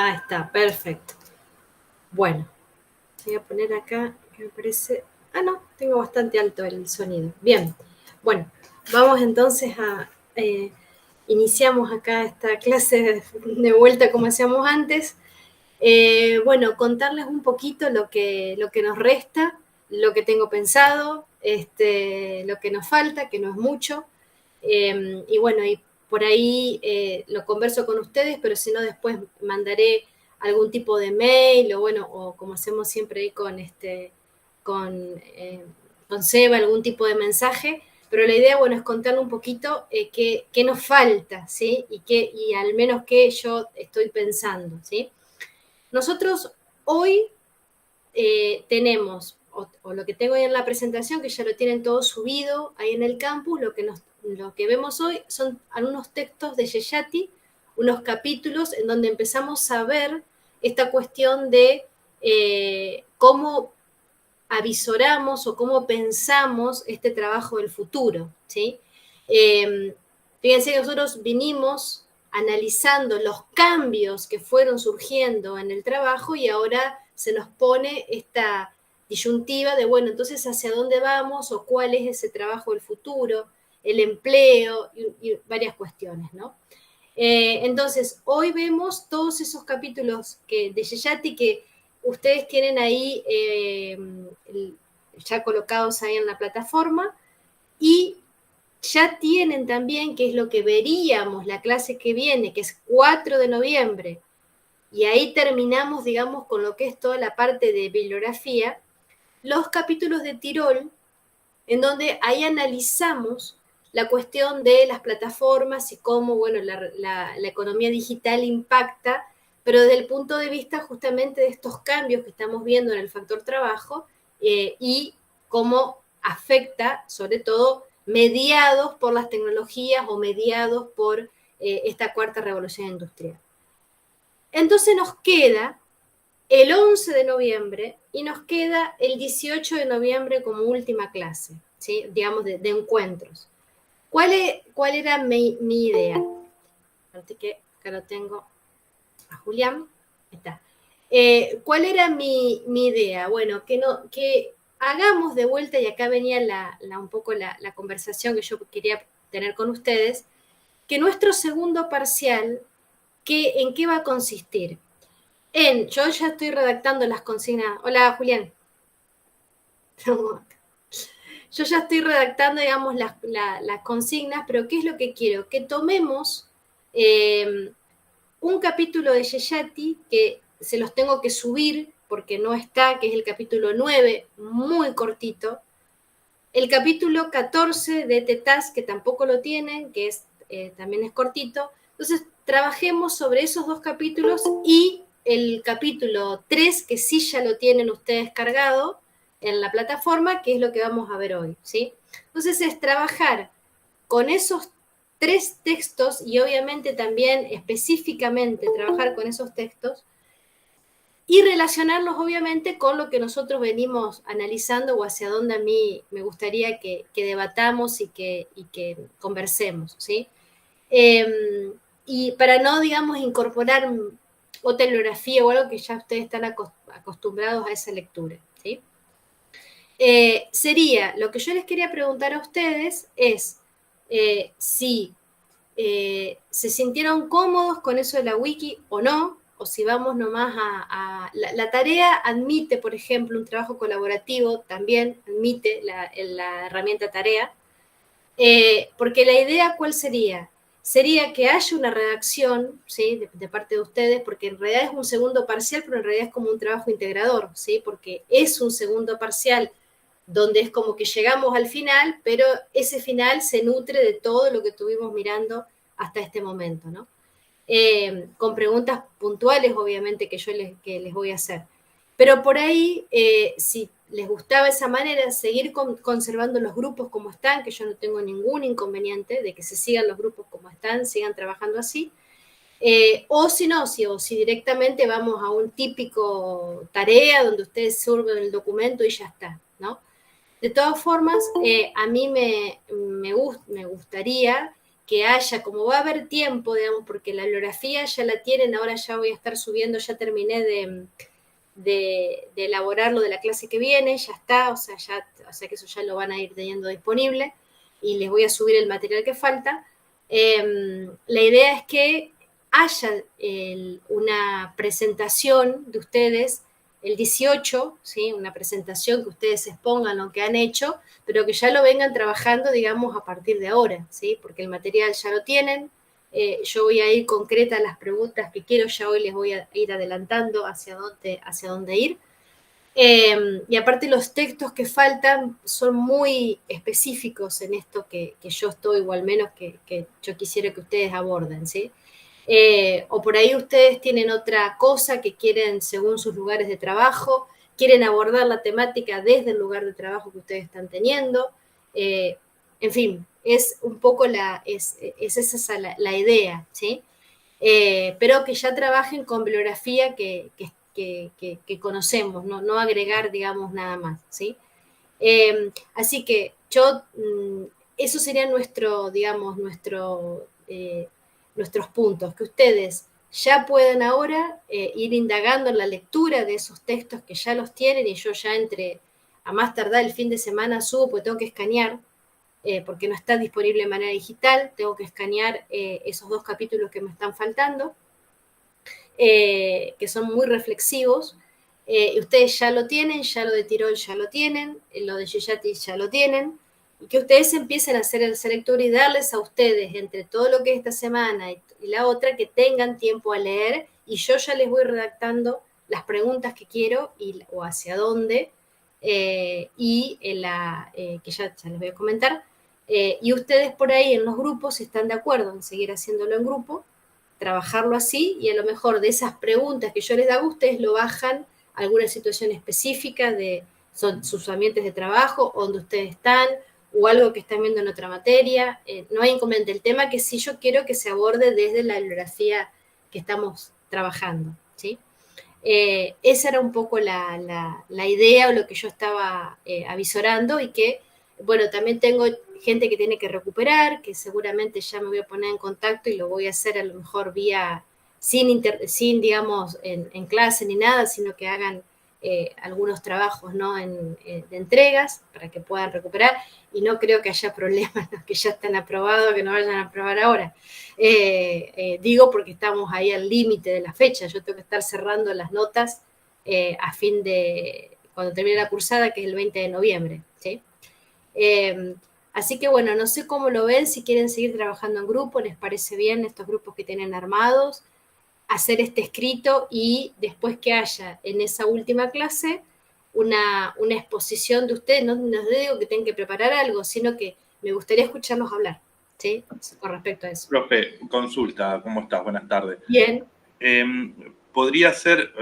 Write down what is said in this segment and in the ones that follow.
Ah, está, perfecto. Bueno, voy a poner acá, que me parece... Ah, no, tengo bastante alto el sonido. Bien, bueno, vamos entonces a... iniciamos acá esta clase de vuelta como hacíamos antes. Bueno, contarles un poquito lo que nos resta, lo que tengo pensado, lo que nos falta, que no es mucho. Y bueno, y por ahí lo converso con ustedes, pero si no después mandaré algún tipo de mail o bueno, o como hacemos siempre ahí con, eh, con Seba, algún tipo de mensaje. Pero la idea, bueno, es contarle un poquito qué nos falta, ¿sí? Y al menos qué yo estoy pensando, ¿sí? Nosotros hoy tenemos, o lo que tengo ahí en la presentación, que ya lo tienen todo subido ahí en el campus, lo que vemos hoy son algunos textos de Yeyati, unos capítulos en donde empezamos a ver esta cuestión de cómo avisoramos o cómo pensamos este trabajo del futuro, ¿sí? Fíjense que nosotros vinimos analizando los cambios que fueron surgiendo en el trabajo y ahora se nos pone esta disyuntiva de, bueno, entonces hacia dónde vamos o cuál es ese trabajo del futuro, el empleo y varias cuestiones, ¿no? Entonces, hoy vemos todos esos capítulos de Yeyati que ustedes tienen ahí ya colocados ahí en la plataforma y ya tienen también, que es lo que veríamos la clase que viene, que es 4 de noviembre, y ahí terminamos, digamos, con lo que es toda la parte de bibliografía, los capítulos de Tirol, en donde ahí analizamos la cuestión de las plataformas y cómo, bueno, la economía digital impacta, pero desde el punto de vista justamente de estos cambios que estamos viendo en el factor trabajo y cómo afecta, sobre todo, mediados por las tecnologías o mediados por esta cuarta revolución industrial. Entonces nos queda el 11 de noviembre y nos queda el 18 de noviembre como última clase, ¿sí? Digamos, de encuentros. ¿Cuál era mi idea? Aparte que acá lo tengo a Julián. Ahí está. ¿Cuál era mi idea? Bueno, que hagamos de vuelta, y acá venía un poco la conversación que yo quería tener con ustedes, que nuestro segundo parcial, ¿en qué va a consistir? Yo ya estoy redactando las consignas. Hola, Julián. Yo ya estoy redactando, digamos, las consignas, pero ¿qué es lo que quiero? Que tomemos un capítulo de Yeyati, que se los tengo que subir porque no está, que es el capítulo 9, muy cortito. El capítulo 14 de Tetaz, que tampoco lo tienen, que también es cortito. Entonces, trabajemos sobre esos dos capítulos y el capítulo 3, que sí ya lo tienen ustedes cargado en la plataforma, que es lo que vamos a ver hoy, ¿sí? Entonces, es trabajar con esos 3 textos y obviamente también específicamente trabajar con esos textos y relacionarlos obviamente con lo que nosotros venimos analizando o hacia dónde a mí me gustaría que debatamos y que conversemos, ¿sí? Y para no, digamos, incorporar otra bibliografía o algo que ya ustedes están acostumbrados a esa lectura, ¿sí? Sería, lo que yo les quería preguntar a ustedes es si se sintieron cómodos con eso de la wiki o no, o si vamos nomás la tarea admite, por ejemplo, un trabajo colaborativo, también admite la herramienta tarea, porque la idea, ¿cuál sería? Sería que haya una redacción, ¿sí? De parte de ustedes, porque en realidad es un segundo parcial, pero en realidad es como un trabajo integrador, ¿sí? Porque es un segundo parcial donde es como que llegamos al final, pero ese final se nutre de todo lo que estuvimos mirando hasta este momento, ¿no? Con preguntas puntuales, obviamente, que les voy a hacer. Pero por ahí, si les gustaba esa manera, seguir conservando los grupos como están, que yo no tengo ningún inconveniente de que se sigan los grupos como están, sigan trabajando así, o si no, o si directamente vamos a un típico tarea donde ustedes surben el documento y ya está, ¿no? De todas formas, a mí me gustaría que haya, como va a haber tiempo, digamos, porque la bibliografía ya la tienen, ahora ya voy a estar subiendo, ya terminé de elaborar lo de la clase que viene, ya está, o sea que eso ya lo van a ir teniendo disponible y les voy a subir el material que falta. La idea es que haya una presentación de ustedes el 18, ¿sí? Una presentación que ustedes expongan lo que han hecho, pero que ya lo vengan trabajando, digamos, a partir de ahora, ¿sí? Porque el material ya lo tienen. Yo voy a ir concreta a las preguntas que quiero, ya hoy les voy a ir adelantando hacia dónde ir. Y aparte los textos que faltan son muy específicos en esto que yo estoy, o al menos que yo quisiera que ustedes aborden, ¿sí? O por ahí ustedes tienen otra cosa que quieren según sus lugares de trabajo, quieren abordar la temática desde el lugar de trabajo que ustedes están teniendo. En fin, es un poco es esa la idea, ¿sí? Pero que ya trabajen con bibliografía que conocemos, no agregar, digamos, nada más, ¿sí? Así que eso sería digamos, nuestros puntos, que ustedes ya puedan ahora ir indagando en la lectura de esos textos que ya los tienen, y yo ya a más tardar el fin de semana subo, porque tengo que escanear, porque no está disponible de manera digital, tengo que escanear esos 2 capítulos que me están faltando, que son muy reflexivos. Y ustedes ya lo tienen, ya lo de Tirol ya lo tienen, lo de Gigatti ya lo tienen, y que ustedes empiecen a hacer esa lectura y darles a ustedes, entre todo lo que es esta semana y la otra, que tengan tiempo a leer, y yo ya les voy redactando las preguntas que quiero o hacia dónde, que ya les voy a comentar, y ustedes por ahí en los grupos, si están de acuerdo en seguir haciéndolo en grupo, trabajarlo así, y a lo mejor de esas preguntas que yo les hago, ustedes lo bajan a alguna situación específica son sus ambientes de trabajo, donde ustedes están, o algo que están viendo en otra materia. No hay inconveniente. El tema que sí yo quiero que se aborde desde la bibliografía que estamos trabajando, ¿sí? Esa era un poco la idea, o lo que yo estaba avisorando, y que, bueno, también tengo gente que tiene que recuperar, que seguramente ya me voy a poner en contacto y lo voy a hacer a lo mejor sin digamos, en clase ni nada, sino que hagan algunos trabajos, ¿no? De entregas para que puedan recuperar, y no creo que haya problemas, los que ya están aprobados, que no vayan a aprobar ahora. Digo porque estamos ahí al límite de la fecha, yo tengo que estar cerrando las notas a fin de, cuando termine la cursada, que es el 20 de noviembre, ¿sí? Así que bueno, no sé cómo lo ven, si quieren seguir trabajando en grupo, les parece bien estos grupos que tienen armados, hacer este escrito, y después que haya en esa última clase una exposición de ustedes. No digo que tengan que preparar algo, sino que me gustaría escucharlos hablar, ¿sí? Con respecto a eso. Profe, consulta, ¿cómo estás? Buenas tardes. Bien. Podría ser,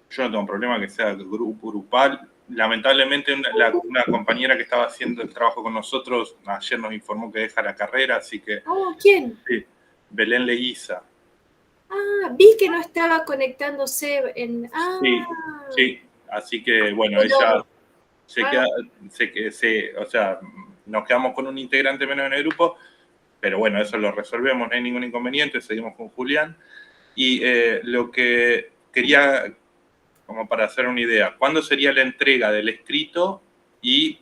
yo no tengo problema que sea grupal. Lamentablemente una compañera que estaba haciendo el trabajo con nosotros ayer nos informó que deja la carrera, así que... ¿Quién? Sí, Belén Leguiza. Vi que no estaba conectándose en... Sí, así que bueno, ella se queda, o sea, nos quedamos con un integrante menos en el grupo, pero bueno, eso lo resolvemos, no hay ningún inconveniente, seguimos con Julián. Y lo que quería, como para hacer una idea, ¿cuándo sería la entrega del escrito y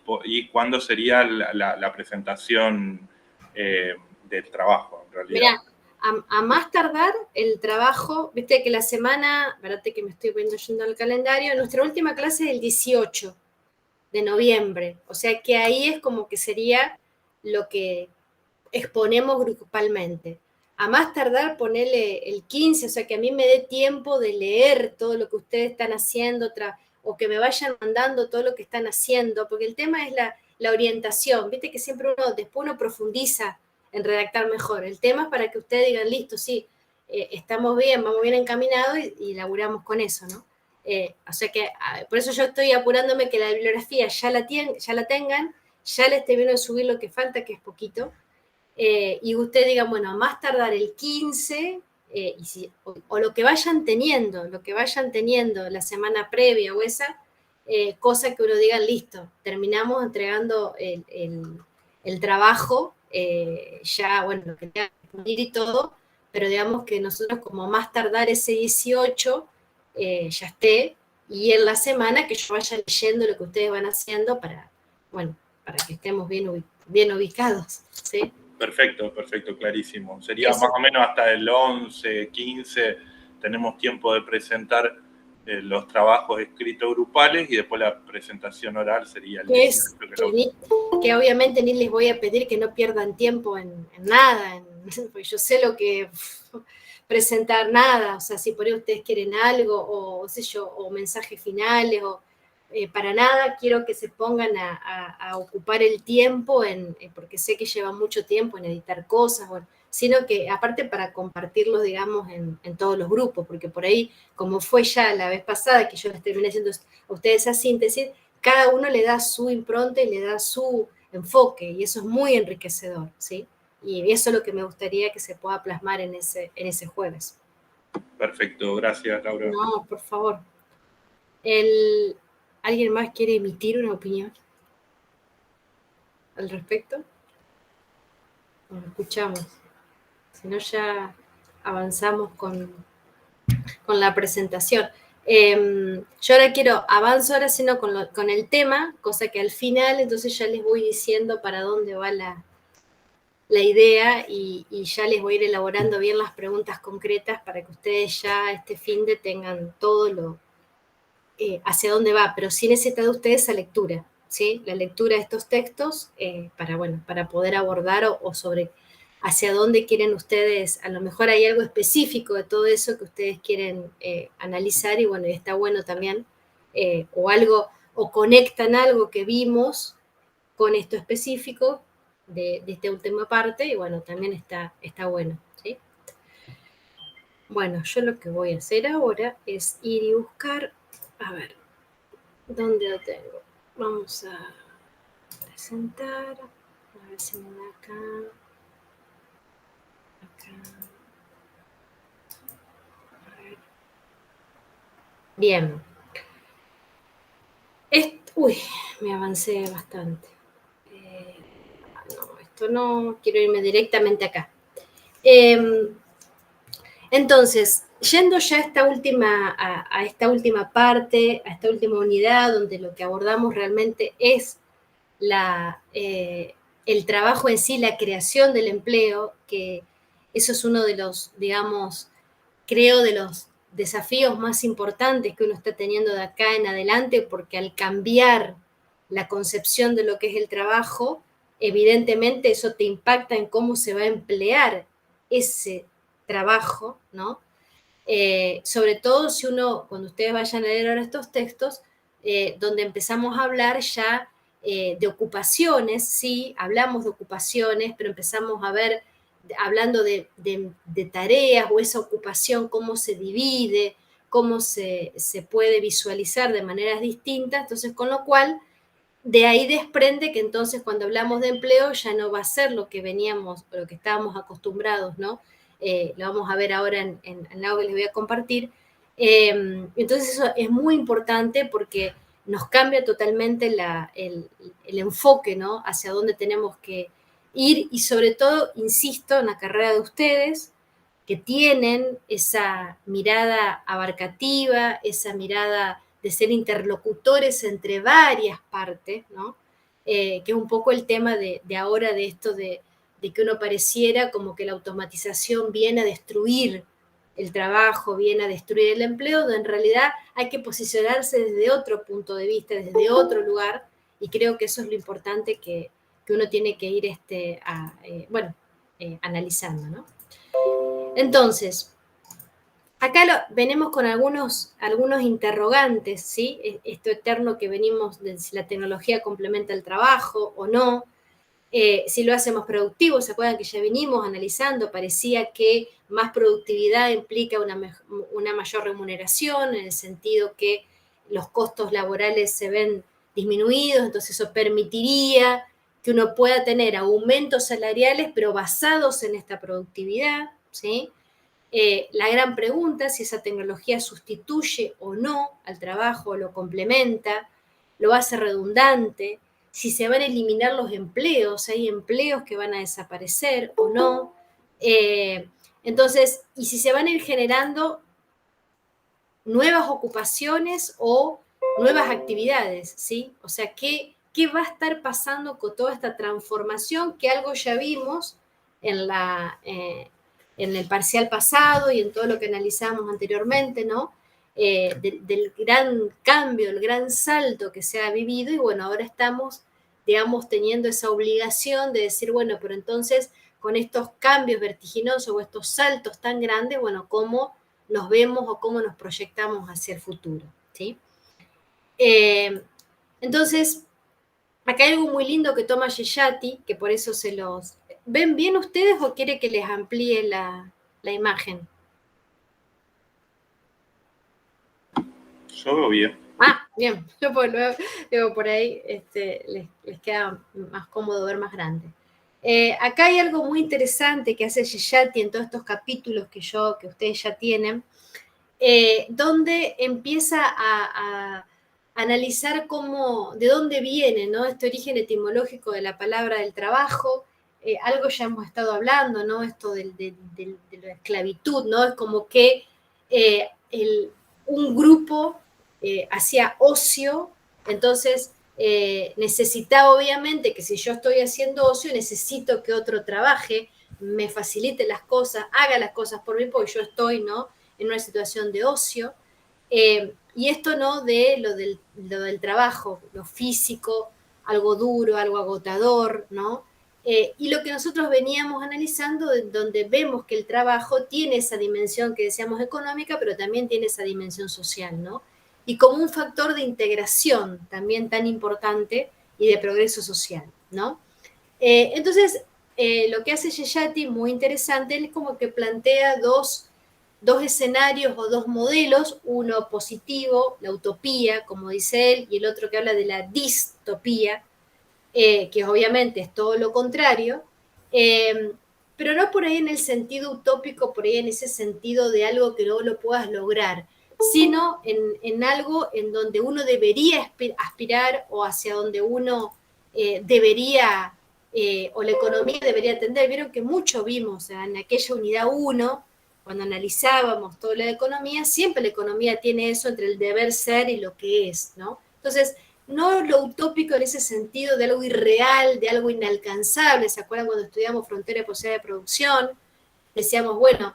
cuándo sería la presentación del trabajo, en realidad? Mirá, a más tardar el trabajo, viste que la semana, espérate que me estoy yendo al calendario, nuestra última clase es el 18 de noviembre, o sea que ahí es como que sería lo que exponemos grupalmente. A más tardar ponerle el 15, o sea que a mí me dé tiempo de leer todo lo que ustedes están haciendo, o que me vayan mandando todo lo que están haciendo, porque el tema es la orientación, viste que siempre después uno profundiza en redactar mejor. El tema es para que ustedes digan, listo, sí, estamos bien, vamos bien encaminados, y laburamos con eso, ¿no? O sea que por eso yo estoy apurándome que la bibliografía ya la tengan, ya les termino de subir lo que falta, que es poquito, y ustedes digan, bueno, a más tardar el 15, o lo que vayan teniendo la semana previa o esa, cosa que uno diga, listo, terminamos entregando el trabajo ya, bueno, lo que tenga que poner y todo, pero digamos que nosotros como más tardar ese 18 ya esté, y en la semana que yo vaya leyendo lo que ustedes van haciendo para, bueno, para que estemos bien ubicados, ¿sí? Perfecto, clarísimo. Sería Eso. más o menos hasta el 11, 15, tenemos tiempo de presentar los trabajos escritos grupales y después la presentación oral sería el 18. Que obviamente ni les voy a pedir que no pierdan tiempo en nada, porque yo sé lo que presentar nada, o sea, si por ahí ustedes quieren algo, o sé yo, o mensajes finales, o para nada quiero que se pongan a ocupar el tiempo, porque sé que lleva mucho tiempo en editar cosas, bueno, sino que aparte para compartirlos, digamos, en todos los grupos, porque por ahí, como fue ya la vez pasada, que yo les terminé haciendo a ustedes esa síntesis, cada uno le da su impronta y le da su enfoque, y eso es muy enriquecedor, ¿sí? Y eso es lo que me gustaría que se pueda plasmar en ese jueves. Perfecto, gracias, Laura. No, por favor. ¿Alguien más quiere emitir una opinión al respecto? Nos escuchamos. Si no, ya avanzamos con la presentación. Yo ahora avanzo ahora sino con el tema, cosa que al final entonces ya les voy diciendo para dónde va la idea y ya les voy a ir elaborando bien las preguntas concretas para que ustedes ya este fin de tengan todo lo hacia dónde va, pero sí necesitan ustedes esa lectura, ¿sí? La lectura de estos textos para poder abordar o sobre hacia dónde quieren ustedes, a lo mejor hay algo específico de todo eso que ustedes quieren analizar y bueno, está bueno también, o conectan algo que vimos con esto específico de esta última parte, y bueno, también está bueno, ¿sí? Bueno, yo lo que voy a hacer ahora es ir y buscar, a ver, ¿dónde lo tengo? Vamos a presentar, a ver si me da acá. A ver. Bien. Uy, me avancé bastante. No, esto no, quiero irme directamente acá. Entonces, yendo ya a esta última parte, a esta última unidad, donde lo que abordamos realmente es el trabajo en sí, la creación del empleo, que eso es uno de los, digamos, creo, de los desafíos más importantes que uno está teniendo de acá en adelante, porque al cambiar la concepción de lo que es el trabajo, evidentemente eso te impacta en cómo se va a emplear ese trabajo, ¿no? Sobre todo si cuando ustedes vayan a leer ahora estos textos, donde empezamos a hablar ya de ocupaciones, sí, hablamos de ocupaciones, pero empezamos a ver, hablando de tareas o esa ocupación, cómo se divide, cómo se puede visualizar de maneras distintas, entonces con lo cual de ahí desprende que entonces cuando hablamos de empleo ya no va a ser lo que veníamos, o lo que estábamos acostumbrados, ¿no? Lo vamos a ver ahora en algo que les voy a compartir. Entonces eso es muy importante porque nos cambia totalmente el enfoque, ¿no? Hacia dónde tenemos que ir y sobre todo, insisto, en la carrera de ustedes, que tienen esa mirada abarcativa, esa mirada de ser interlocutores entre varias partes, ¿no? Que es un poco el tema de ahora de esto de que uno pareciera como que la automatización viene a destruir el trabajo, viene a destruir el empleo, donde en realidad hay que posicionarse desde otro punto de vista, desde otro lugar, y creo que eso es lo importante que uno tiene que ir analizando, ¿no? Entonces, acá venimos con algunos interrogantes, ¿sí? Esto eterno que venimos de si la tecnología complementa el trabajo o no, si lo hacemos productivo, ¿se acuerdan que ya vinimos analizando? Parecía que más productividad implica una mayor remuneración, en el sentido que los costos laborales se ven disminuidos, entonces eso permitiría que uno pueda tener aumentos salariales, pero basados en esta productividad, ¿sí? La gran pregunta es si esa tecnología sustituye o no al trabajo, lo complementa, lo hace redundante, si se van a eliminar los empleos, hay empleos que van a desaparecer o no. Entonces, y si se van a ir generando nuevas ocupaciones o nuevas actividades, ¿sí? O sea, ¿qué va a estar pasando con toda esta transformación que algo ya vimos en el parcial pasado y en todo lo que analizamos anteriormente, ¿no? Del gran cambio, el gran salto que se ha vivido y bueno, ahora estamos, digamos, teniendo esa obligación de decir, bueno, pero entonces con estos cambios vertiginosos o estos saltos tan grandes, bueno, ¿cómo nos vemos o cómo nos proyectamos hacia el futuro? ¿Sí? Entonces, acá hay algo muy lindo que toma Yeyati, que por eso se los... ¿Ven bien ustedes o quiere que les amplíe la imagen? Yo veo bien. Ah, bien. Yo por ahí les queda más cómodo ver más grande. Acá hay algo muy interesante que hace Yeyati en todos estos capítulos que ustedes ya tienen, donde empieza a analizar de dónde viene, ¿no? Este origen etimológico de la palabra del trabajo. Algo ya hemos estado hablando, ¿no? Esto de la esclavitud, ¿no? Es como que un grupo hacía ocio, entonces necesitaba obviamente que si yo estoy haciendo ocio, necesito que otro trabaje, me facilite las cosas, haga las cosas por mí, porque yo estoy, ¿no?, en una situación de ocio. Y esto no de lo del trabajo, lo físico, algo duro, algo agotador, ¿no? Y lo que nosotros veníamos analizando, donde vemos que el trabajo tiene esa dimensión que decíamos económica, pero también tiene esa dimensión social, ¿no? Y como un factor de integración también tan importante y de progreso social, ¿no? Entonces, lo que hace Yeyati, muy interesante, él como que plantea dos escenarios o dos modelos, uno positivo, la utopía, como dice él, y el otro que habla de la distopía, que obviamente es todo lo contrario, pero no por ahí en el sentido utópico, por ahí en ese sentido de algo que no lo puedas lograr, sino en algo en donde uno debería aspirar o hacia donde uno debería, o la economía debería atender. Vieron que mucho vimos en aquella unidad 1, cuando analizábamos toda la economía, siempre la economía tiene eso entre el deber ser y lo que es, ¿no? Entonces, no lo utópico en ese sentido de algo irreal, de algo inalcanzable. ¿Se acuerdan cuando estudiamos frontera de posibilidad de producción? Decíamos, bueno,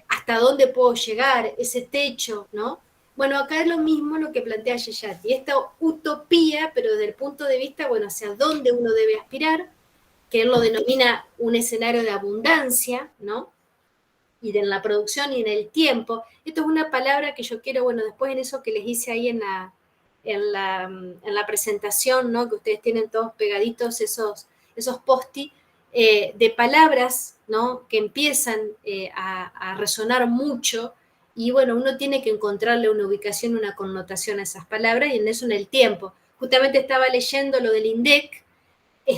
¿hasta dónde puedo llegar? Ese techo, ¿no? Bueno, acá es lo mismo lo que plantea Yeyati. Esta utopía, pero desde el punto de vista, bueno, hacia dónde uno debe aspirar, que él lo denomina un escenario de abundancia, ¿no? Y de la producción y en el tiempo. Esto es una palabra que yo quiero, bueno, después en eso que les hice ahí en la presentación, ¿no?, que ustedes tienen todos pegaditos esos post-it, de palabras, ¿no?, que empiezan a resonar mucho, y bueno, uno tiene que encontrarle una ubicación, una connotación a esas palabras, y en eso en el tiempo. Justamente estaba leyendo lo del INDEC,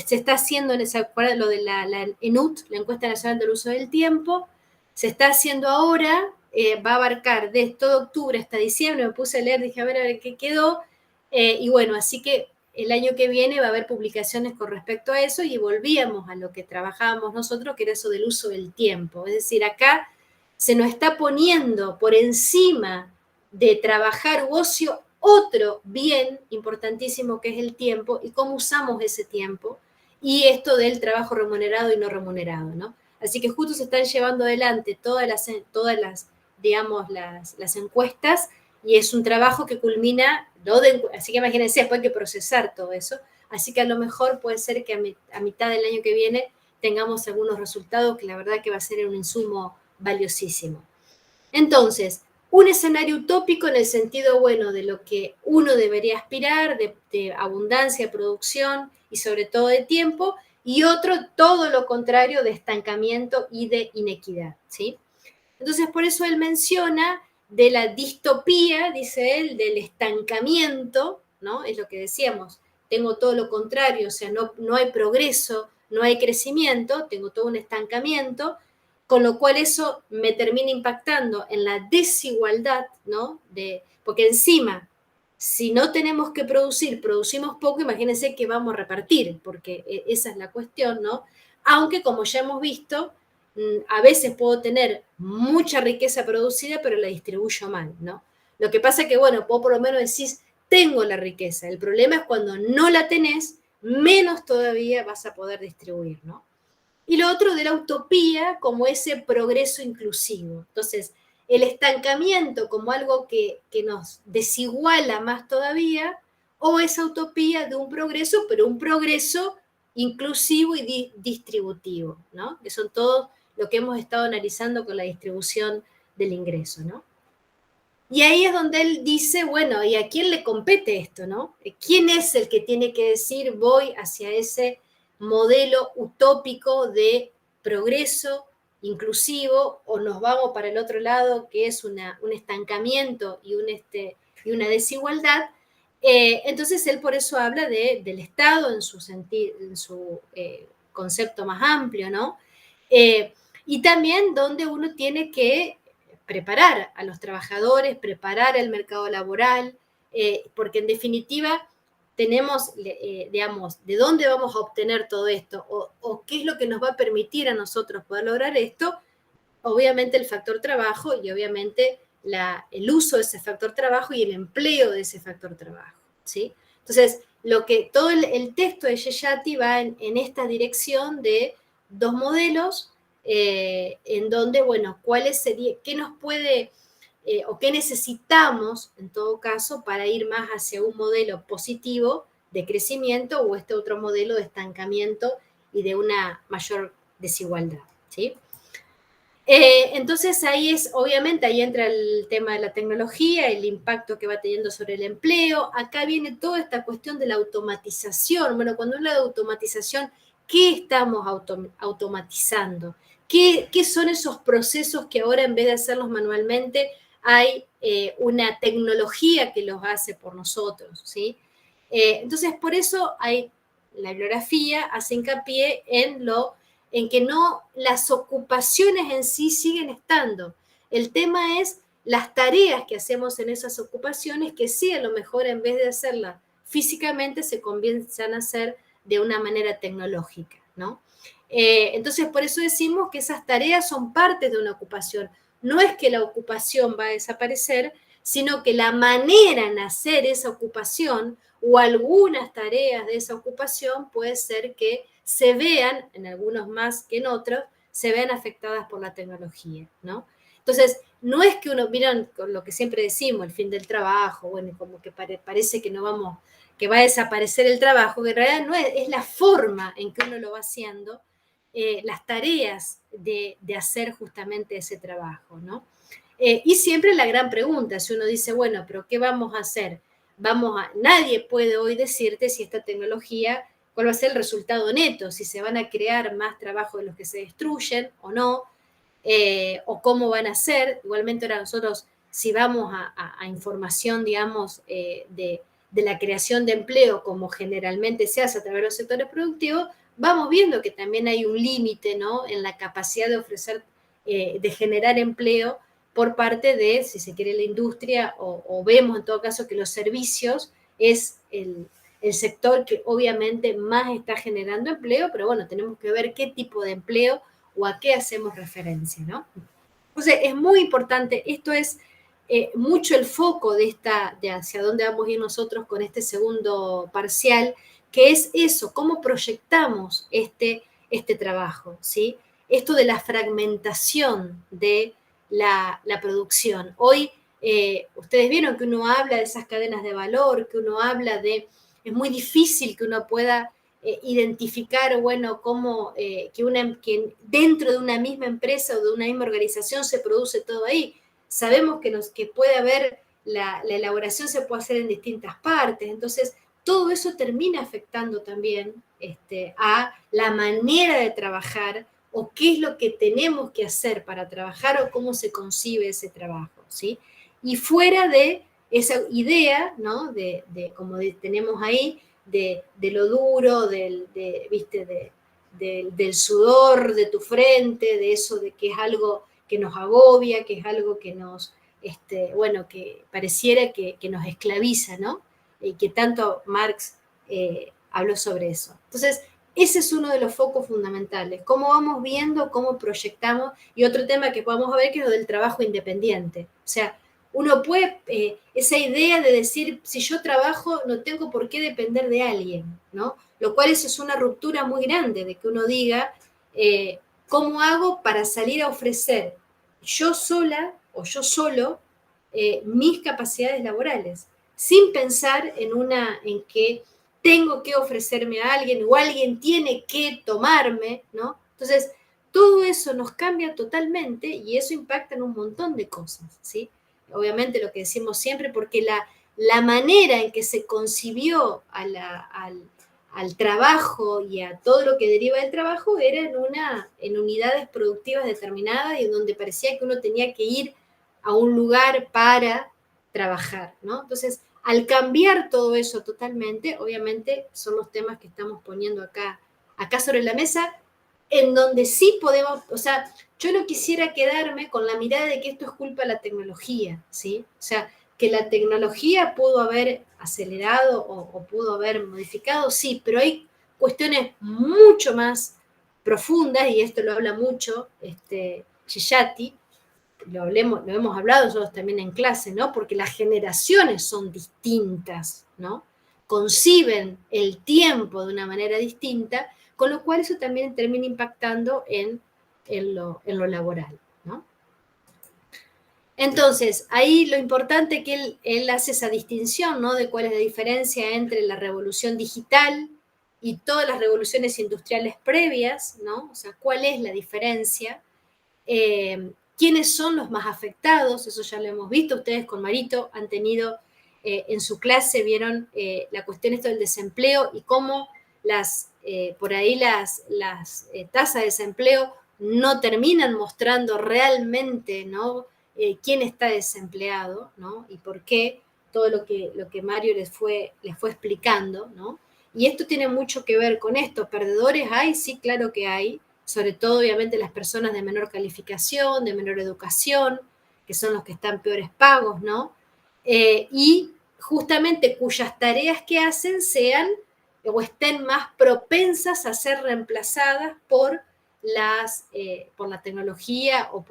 se está haciendo en esa, lo de la ENUT, la Encuesta Nacional del Uso del Tiempo, se está haciendo ahora, va a abarcar de todo octubre hasta diciembre, me puse a leer, dije a ver qué quedó, y bueno, así que el año que viene va a haber publicaciones con respecto a eso y volvíamos a lo que trabajábamos nosotros, que era eso del uso del tiempo. Es decir, acá se nos está poniendo por encima de trabajar u ocio otro bien importantísimo que es el tiempo y cómo usamos ese tiempo, y esto del trabajo remunerado y no remunerado, ¿no? Así que justo se están llevando adelante todas las digamos, las encuestas, y es un trabajo que culmina, ¿no? Así que imagínense, después hay que procesar todo eso. Así que a lo mejor puede ser que a mitad del año que viene tengamos algunos resultados que la verdad que va a ser un insumo valiosísimo. Entonces, un escenario utópico en el sentido, bueno, de lo que uno debería aspirar, de abundancia, producción y sobre todo de tiempo, y otro, todo lo contrario, de estancamiento y de inequidad, ¿sí? Entonces, por eso él menciona de la distopía, dice él, del estancamiento, ¿no? Es lo que decíamos, tengo todo lo contrario, o sea, no hay progreso, no hay crecimiento, tengo todo un estancamiento, con lo cual eso me termina impactando en la desigualdad, ¿no? Porque encima Si no tenemos que producir, producimos poco, imagínense que vamos a repartir, porque esa es la cuestión, ¿no? Aunque, como ya hemos visto, a veces puedo tener mucha riqueza producida, pero la distribuyo mal, ¿no? Lo que pasa es que, bueno, puedo por lo menos decir, tengo la riqueza. El problema es cuando no la tenés, menos todavía vas a poder distribuir, ¿no? Y lo otro de la utopía como ese progreso inclusivo. Entonces, el estancamiento como algo que nos desiguala más todavía, o esa utopía de un progreso, pero un progreso inclusivo y distributivo, ¿no? Que son todo lo que hemos estado analizando con la distribución del ingreso, ¿no? Y ahí es donde él dice, bueno, ¿y a quién le compete esto, no? ¿Quién es el que tiene que decir voy hacia ese modelo utópico de progreso inclusivo o nos vamos para el otro lado que es un estancamiento y una desigualdad? Entonces él por eso habla del Estado en su concepto más amplio, ¿no? Y también donde uno tiene que preparar a los trabajadores, preparar el mercado laboral, porque en definitiva tenemos, digamos, de dónde vamos a obtener todo esto o qué es lo que nos va a permitir a nosotros poder lograr esto. Obviamente el factor trabajo y obviamente el uso de ese factor trabajo y el empleo de ese factor trabajo, ¿sí? Entonces, todo el texto de Yeyati va en esta dirección de dos modelos en donde, bueno, qué nos puede o qué necesitamos en todo caso para ir más hacia un modelo positivo de crecimiento o este otro modelo de estancamiento y de una mayor desigualdad, ¿sí? Entonces obviamente ahí entra el tema de la tecnología, el impacto que va teniendo sobre el empleo. Acá viene toda esta cuestión de la automatización. Bueno, cuando habla de automatización, ¿qué estamos automatizando? ¿Qué son esos procesos que ahora en vez de hacerlos manualmente hay una tecnología que los hace por nosotros, ¿sí? Entonces, por eso la bibliografía hace hincapié en que no, las ocupaciones en sí siguen estando. El tema es las tareas que hacemos en esas ocupaciones, que sí, a lo mejor en vez de hacerlas físicamente, se comienzan a hacer de una manera tecnológica, ¿no? Entonces, por eso decimos que esas tareas son parte de una ocupación. No es que la ocupación va a desaparecer, sino que la manera en hacer esa ocupación o algunas tareas de esa ocupación puede ser que se vean, en algunos más que en otros, se vean afectadas por la tecnología, ¿no? Entonces, no es que uno, miran con lo que siempre decimos, el fin del trabajo, bueno, como que parece que no vamos, que va a desaparecer el trabajo, que en realidad no es la forma en que uno lo va haciendo, las tareas de hacer justamente ese trabajo, ¿no? Y siempre la gran pregunta, si uno dice, bueno, pero ¿qué vamos a hacer? Nadie puede hoy decirte si esta tecnología, cuál va a ser el resultado neto, si se van a crear más trabajos de los que se destruyen o no, o cómo van a ser. Igualmente ahora nosotros, si vamos a información, digamos, de la creación de empleo, como generalmente se hace a través de los sectores productivos, vamos viendo que también hay un límite, ¿no?, en la capacidad de ofrecer, de generar empleo por parte de, si se quiere, la industria, o vemos en todo caso que los servicios es el sector que obviamente más está generando empleo, pero bueno, tenemos que ver qué tipo de empleo o a qué hacemos referencia, ¿no? Entonces, es muy importante, esto es mucho el foco de hacia dónde vamos a ir nosotros con este segundo parcial, que es eso, cómo proyectamos este trabajo, ¿sí? Esto de la fragmentación de la producción. Hoy, ustedes vieron que uno habla de esas cadenas de valor, que uno habla es muy difícil que uno pueda identificar, bueno, cómo que dentro de una misma empresa o de una misma organización se produce todo ahí. Sabemos que puede haber, la elaboración se puede hacer en distintas partes, entonces todo eso termina afectando también a la manera de trabajar o qué es lo que tenemos que hacer para trabajar o cómo se concibe ese trabajo, ¿sí? Y fuera de esa idea, ¿no?, como tenemos ahí, de lo duro, ¿viste? Del sudor de tu frente, de eso de que es algo que nos agobia, que es algo que nos bueno, que pareciera que nos esclaviza, ¿no? Y que tanto Marx habló sobre eso. Entonces, ese es uno de los focos fundamentales, cómo vamos viendo, cómo proyectamos, y otro tema que podemos ver que es lo del trabajo independiente. O sea, uno puede, esa idea de decir, si yo trabajo, no tengo por qué depender de alguien, ¿no? Lo cual eso es una ruptura muy grande, de que uno diga, ¿cómo hago para salir a ofrecer yo sola o yo solo mis capacidades laborales? Sin pensar en que tengo que ofrecerme a alguien o alguien tiene que tomarme, ¿no? Entonces, todo eso nos cambia totalmente y eso impacta en un montón de cosas, ¿sí? Obviamente lo que decimos siempre, porque la manera en que se concibió al trabajo y a todo lo que deriva del trabajo era en unidades productivas determinadas y en donde parecía que uno tenía que ir a un lugar para trabajar, ¿no? Entonces, al cambiar todo eso totalmente, obviamente son los temas que estamos poniendo acá sobre la mesa, en donde sí podemos, o sea, yo no quisiera quedarme con la mirada de que esto es culpa de la tecnología, ¿sí? O sea, que la tecnología pudo haber acelerado o pudo haber modificado, sí, pero hay cuestiones mucho más profundas, y esto lo habla mucho Cecchati, lo hemos hablado nosotros también en clase, ¿no? Porque las generaciones son distintas, ¿no? Conciben el tiempo de una manera distinta, con lo cual eso también termina impactando en lo laboral, ¿no? Entonces, ahí lo importante que él hace esa distinción, ¿no? De cuál es la diferencia entre la revolución digital y todas las revoluciones industriales previas, ¿no? O sea, cuál es la diferencia. ¿Quiénes son los más afectados? Eso ya lo hemos visto. Ustedes con Marito han tenido en su clase, vieron la cuestión esto del desempleo y cómo por ahí las tasas de desempleo no terminan mostrando realmente, ¿no? Quién está desempleado, ¿no? Y por qué, todo lo que Mario les fue explicando, ¿no? Y esto tiene mucho que ver con esto. ¿Perdedores hay? Sí, claro que hay. Sobre todo, obviamente, las personas de menor calificación, de menor educación, que son los que están peores pagos, ¿no? Y justamente cuyas tareas que hacen sean o estén más propensas a ser reemplazadas por la tecnología o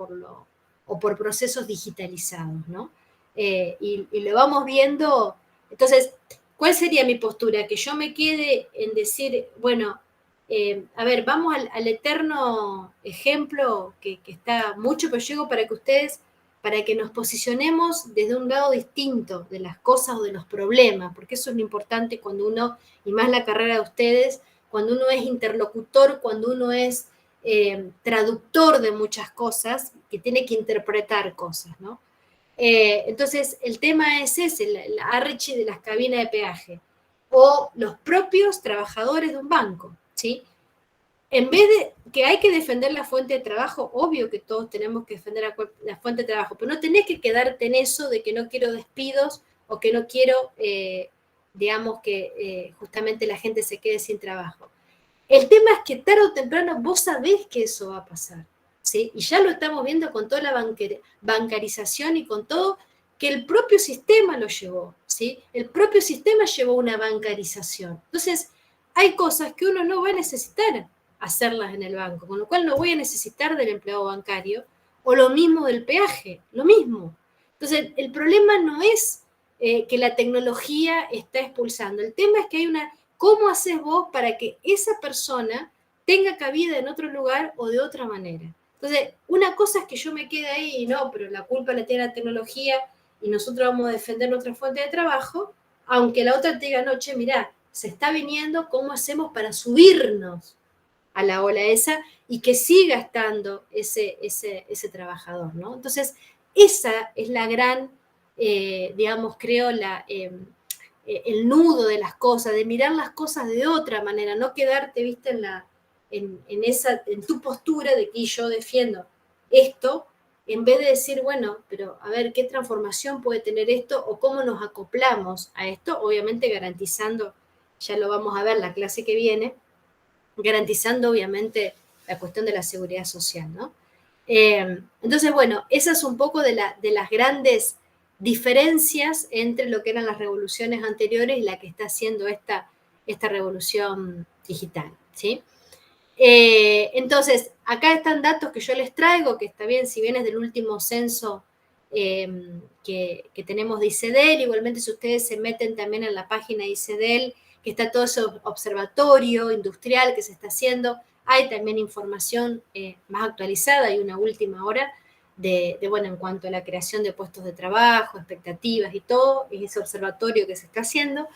por procesos digitalizados, ¿no? Y lo vamos viendo. Entonces, ¿cuál sería mi postura? Que yo me quede en decir, bueno, a ver, vamos al eterno ejemplo que está mucho, pero llego para que ustedes, para que nos posicionemos desde un lado distinto de las cosas o de los problemas, porque eso es lo importante cuando uno, y más la carrera de ustedes, cuando uno es interlocutor, cuando uno es traductor de muchas cosas, que tiene que interpretar cosas, ¿no? Entonces, el tema es ese, la Archie de las cabinas de peaje, o los propios trabajadores de un banco, ¿sí? En vez de que hay que defender la fuente de trabajo, obvio que todos tenemos que defender la fuente de trabajo, pero no tenés que quedarte en eso de que no quiero despidos o que no quiero, digamos, que justamente la gente se quede sin trabajo. El tema es que tarde o temprano vos sabés que eso va a pasar, ¿sí? Y ya lo estamos viendo con toda la bancarización y con todo, que el propio sistema lo llevó, ¿sí? El propio sistema llevó una bancarización. Entonces, hay cosas que uno no va a necesitar hacerlas en el banco, con lo cual no voy a necesitar del empleado bancario, o lo mismo del peaje, lo mismo. Entonces, el problema no es que la tecnología está expulsando, el tema es que hay una... ¿Cómo haces vos para que esa persona tenga cabida en otro lugar o de otra manera? Entonces, una cosa es que yo me quede ahí y no, pero la culpa la tiene la tecnología y nosotros vamos a defender nuestra fuente de trabajo, aunque la otra te diga, no, che, mirá, se está viniendo, ¿cómo hacemos para subirnos a la ola esa y que siga estando ese trabajador, ¿no? Entonces, esa es la gran, digamos, creo, el nudo de las cosas, de mirar las cosas de otra manera, no quedarte, viste, en tu postura de que yo defiendo esto, en vez de decir, bueno, pero a ver, ¿qué transformación puede tener esto o cómo nos acoplamos a esto? Obviamente garantizando, ya lo vamos a ver la clase que viene, garantizando obviamente la cuestión de la seguridad social, ¿no? Entonces, bueno, esa es un poco de las grandes diferencias entre lo que eran las revoluciones anteriores y la que está haciendo esta revolución digital, ¿sí? Entonces, acá están datos que yo les traigo, que está bien, si bien es del último censo que tenemos de ICEDEL, igualmente si ustedes se meten también en la página de ICEDEL, que está todo ese observatorio industrial que se está haciendo, hay también información más actualizada y una última hora bueno, en cuanto a la creación de puestos de trabajo, expectativas y todo, y ese observatorio que se está haciendo.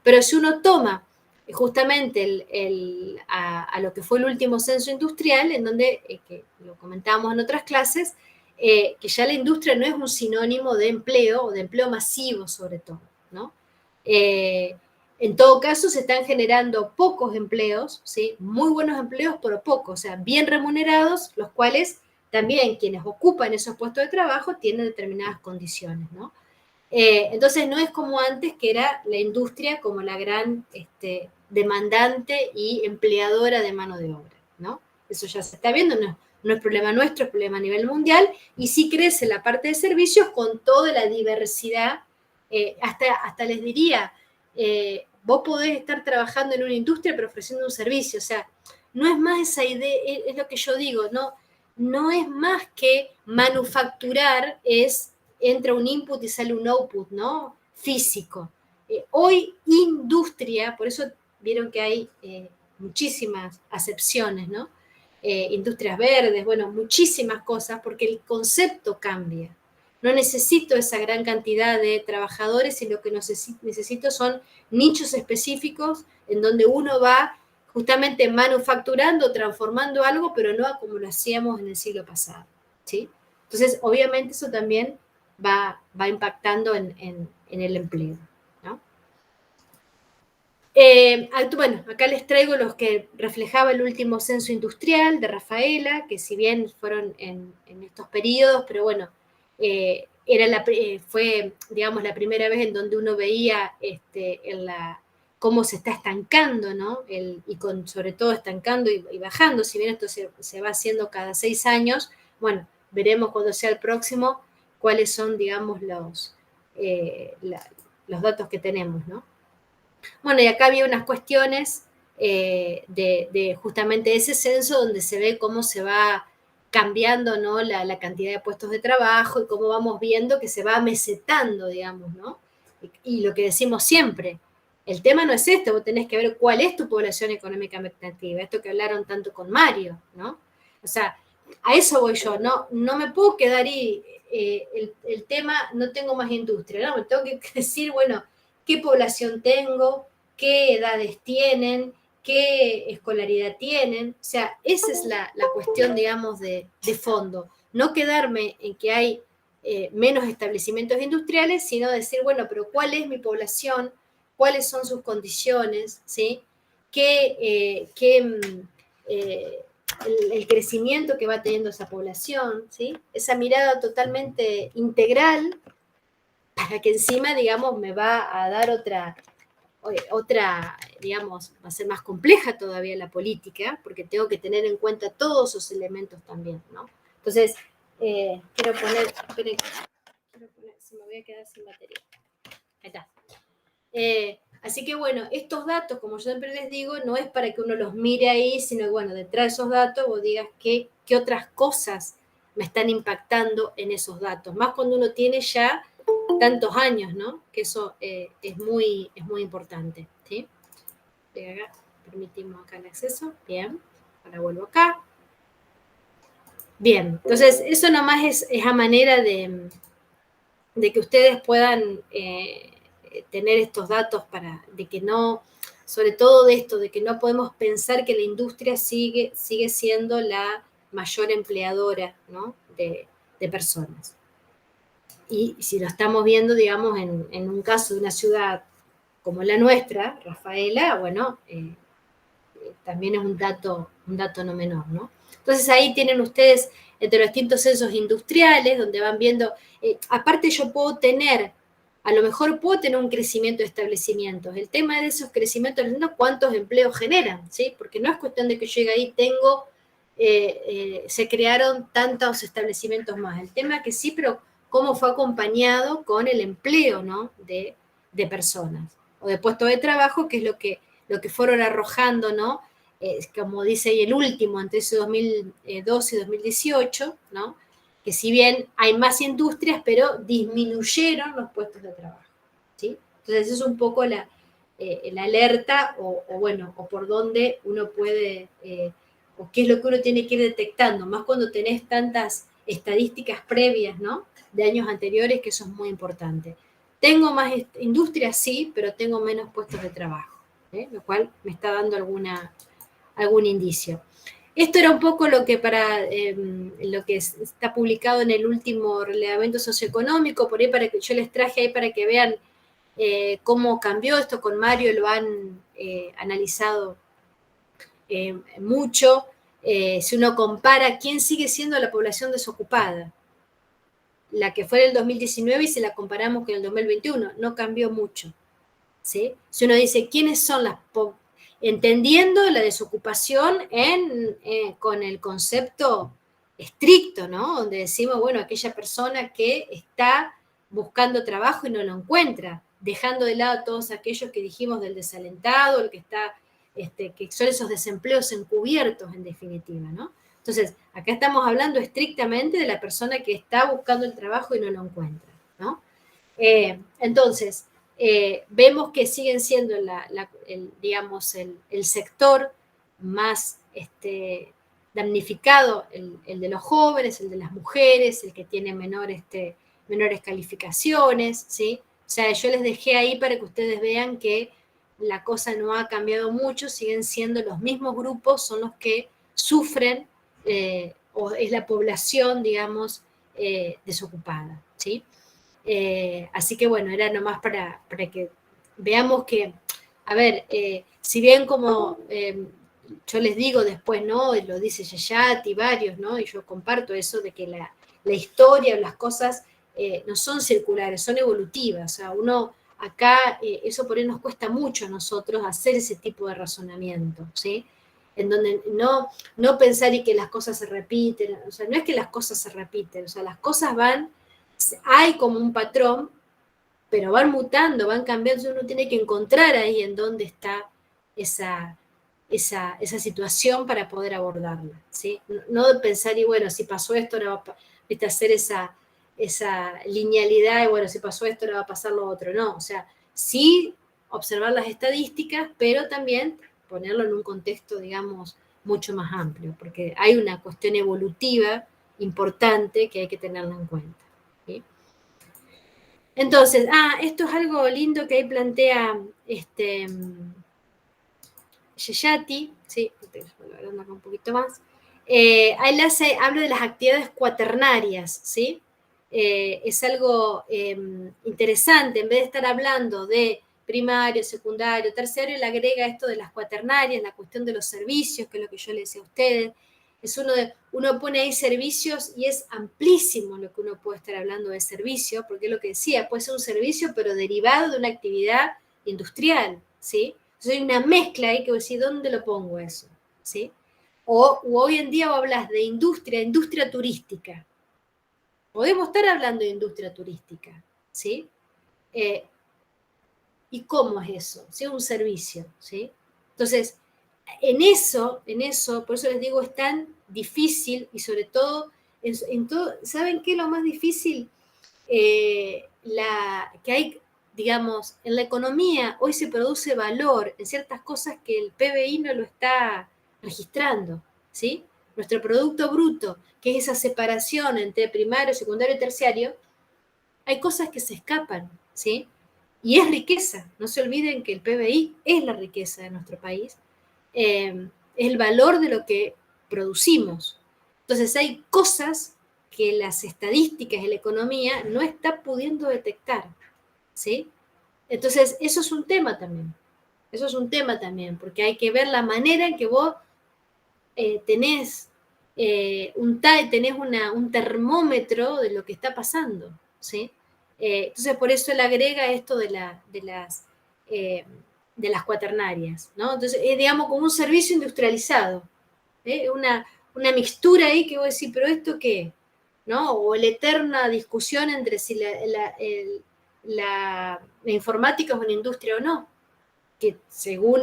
Pero si uno toma justamente a lo que fue el último censo industrial, en donde, que lo comentábamos en otras clases, que ya la industria no es un sinónimo de empleo, o de empleo masivo sobre todo, ¿no? En todo caso, se están generando pocos empleos, ¿sí? Muy buenos empleos, pero pocos, o sea, bien remunerados, los cuales también quienes ocupan esos puestos de trabajo tienen determinadas condiciones, ¿no? Entonces no es como antes, que era la industria como la gran demandante y empleadora de mano de obra, ¿no? Eso ya se está viendo, no es problema nuestro, es problema a nivel mundial, y sí crece la parte de servicios con toda la diversidad, hasta les diría, vos podés estar trabajando en una industria pero ofreciendo un servicio, o sea, no es más esa idea, es lo que yo digo, no es más que manufacturar, entra un input y sale un output, ¿no? Físico. Hoy industria, por eso vieron que hay muchísimas acepciones, ¿no? Industrias verdes, bueno, muchísimas cosas, porque el concepto cambia. No necesito esa gran cantidad de trabajadores, y lo que necesito son nichos específicos en donde uno va justamente manufacturando, transformando algo, pero no como lo hacíamos en el siglo pasado, ¿sí? Entonces, obviamente eso también va impactando en el empleo, ¿no? Bueno, acá les traigo los que reflejaba el último censo industrial de Rafaela, que si bien fueron en estos periodos, pero bueno, fue, digamos, la primera vez en donde uno veía cómo se está estancando, ¿no? Sobre todo estancando y bajando, si bien esto se va haciendo cada 6 años, bueno, veremos cuando sea el próximo cuáles son, digamos, los datos que tenemos, ¿no? Bueno, y acá había unas cuestiones de justamente ese censo, donde se ve cómo se va cambiando, ¿no? la cantidad de puestos de trabajo, y cómo vamos viendo que se va mesetando, digamos, ¿no? Y lo que decimos siempre, el tema no es esto, vos tenés que ver cuál es tu población económicamente activa, esto que hablaron tanto con Mario, ¿no? O sea, a eso voy yo, no me puedo quedar ahí, el tema, no tengo más industria, ¿no? Me tengo que decir, bueno, qué población tengo, qué edades tienen, qué escolaridad tienen. O sea, esa es la cuestión, digamos, de fondo. No quedarme en que hay menos establecimientos industriales, sino decir, bueno, pero ¿cuál es mi población? ¿Cuáles son sus condiciones? ¿Sí? El crecimiento que va teniendo esa población, ¿sí? Esa mirada totalmente integral, para que encima, digamos, me va a dar otra, digamos, va a ser más compleja todavía la política, porque tengo que tener en cuenta todos esos elementos también, ¿no? Entonces, quiero poner, se me voy a quedar sin batería. Ahí está. Así que bueno, estos datos, como yo siempre les digo, no es para que uno los mire ahí, sino que bueno, detrás de esos datos vos digas qué otras cosas me están impactando en esos datos, más cuando uno tiene ya tantos años, ¿no? Que eso es muy importante, ¿sí? Acá, permitimos acá el acceso, bien, ahora vuelvo acá. Bien, entonces eso nomás es a manera de que ustedes puedan tener estos datos de que no, sobre todo de esto, de que no podemos pensar que la industria sigue siendo la mayor empleadora, ¿no? de personas. Y si lo estamos viendo, digamos, en un caso de una ciudad como la nuestra, Rafaela, bueno, también es un dato no menor, ¿no? Entonces ahí tienen ustedes entre los distintos censos industriales, donde van viendo, aparte yo a lo mejor puedo tener un crecimiento de establecimientos. El tema de esos crecimientos es cuántos empleos generan, ¿sí? Porque no es cuestión de que yo llegue ahí, tengo se crearon tantos establecimientos más. El tema que sí, pero cómo fue acompañado con el empleo, ¿no? de personas o de puestos de trabajo, que es lo que fueron arrojando, ¿no? Como dice ahí el último, entre ese 2012 y 2018, ¿no? Que si bien hay más industrias, pero disminuyeron los puestos de trabajo, ¿sí? Entonces, eso es un poco la alerta, o bueno, o por dónde uno puede, o qué es lo que uno tiene que ir detectando, más cuando tenés tantas estadísticas previas, ¿no? De años anteriores, que eso es muy importante. Tengo más industrias, sí, pero tengo menos puestos de trabajo, lo cual me está dando algún indicio. Esto era un poco lo que lo que está publicado en el último relevamiento socioeconómico, por ahí para que yo les traje ahí para que vean cómo cambió esto. Con Mario lo han analizado mucho. Si uno compara quién sigue siendo la población desocupada, la que fue en el 2019 y si la comparamos con el 2021, no cambió mucho, ¿sí? Si uno dice quiénes son entendiendo la desocupación con el concepto estricto, ¿no? Donde decimos, bueno, aquella persona que está buscando trabajo y no lo encuentra, dejando de lado a todos aquellos que dijimos del desalentado, el que está, que son esos desempleos encubiertos, en definitiva, ¿no? Entonces, acá estamos hablando estrictamente de la persona que está buscando el trabajo y no lo encuentra, ¿no? Entonces, vemos que siguen siendo digamos, el sector más damnificado, el de los jóvenes, el de las mujeres, el que tiene menores calificaciones, ¿sí? O sea, yo les dejé ahí para que ustedes vean que la cosa no ha cambiado mucho, siguen siendo los mismos grupos, son los que sufren, o es la población, digamos, desocupada, ¿sí? Así que bueno, era nomás para que veamos que, a ver, si bien como yo les digo después, ¿no? Lo dice Yayati, varios, ¿no? Y yo comparto eso de que la historia, las cosas no son circulares, son evolutivas. O sea, uno acá, eso por ahí nos cuesta mucho a nosotros hacer ese tipo de razonamiento, ¿sí? En donde no pensar y que las cosas se repiten, o sea, no es que las cosas se repiten, o sea, las cosas hay como un patrón, pero van mutando, van cambiando, uno tiene que encontrar ahí en dónde está esa situación para poder abordarla, ¿sí? No pensar, y bueno, si pasó esto, ahora va a hacer esa linealidad, y bueno, si pasó esto, ahora va a pasar lo otro, no, o sea, sí observar las estadísticas, pero también ponerlo en un contexto, digamos, mucho más amplio, porque hay una cuestión evolutiva importante que hay que tenerla en cuenta, ¿sí? Entonces, esto es algo lindo que ahí plantea Yayati, sí, hablando acá un poquito más. Ahí habla de las actividades cuaternarias, ¿sí? Es algo interesante, en vez de estar hablando de primario, secundario, terciario, le agrega esto de las cuaternarias, la cuestión de los servicios, que es lo que yo le decía a ustedes. Uno pone ahí servicios y es amplísimo lo que uno puede estar hablando de servicio, porque es lo que decía, puede ser un servicio pero derivado de una actividad industrial, ¿sí? Entonces hay una mezcla ahí que voy a decir, ¿dónde lo pongo eso? ¿Sí? O hoy en día hablas de industria turística. Podemos estar hablando de industria turística, ¿sí? ¿Y cómo es eso? ¿Sí? Un servicio, ¿sí? Entonces, en eso, por eso les digo, es tan difícil, y sobre todo, ¿saben qué es lo más difícil? Que hay, digamos, en la economía hoy se produce valor en ciertas cosas que el PBI no lo está registrando, ¿sí? Nuestro Producto Bruto, que es esa separación entre primario, secundario y terciario, hay cosas que se escapan, ¿sí? Y es riqueza, no se olviden que el PBI es la riqueza de nuestro país, es el valor de lo que producimos. Entonces hay cosas que las estadísticas de la economía no están pudiendo detectar, ¿sí? Entonces eso es un tema también, porque hay que ver la manera en que vos tenés, un termómetro de lo que está pasando, ¿sí? Entonces por eso él agrega esto de las cuaternarias, ¿no? Entonces es, digamos, como un servicio industrializado, una una mixtura ahí que vos decís, pero ¿esto qué? ¿No? O la eterna discusión entre si la informática es una industria o no, que según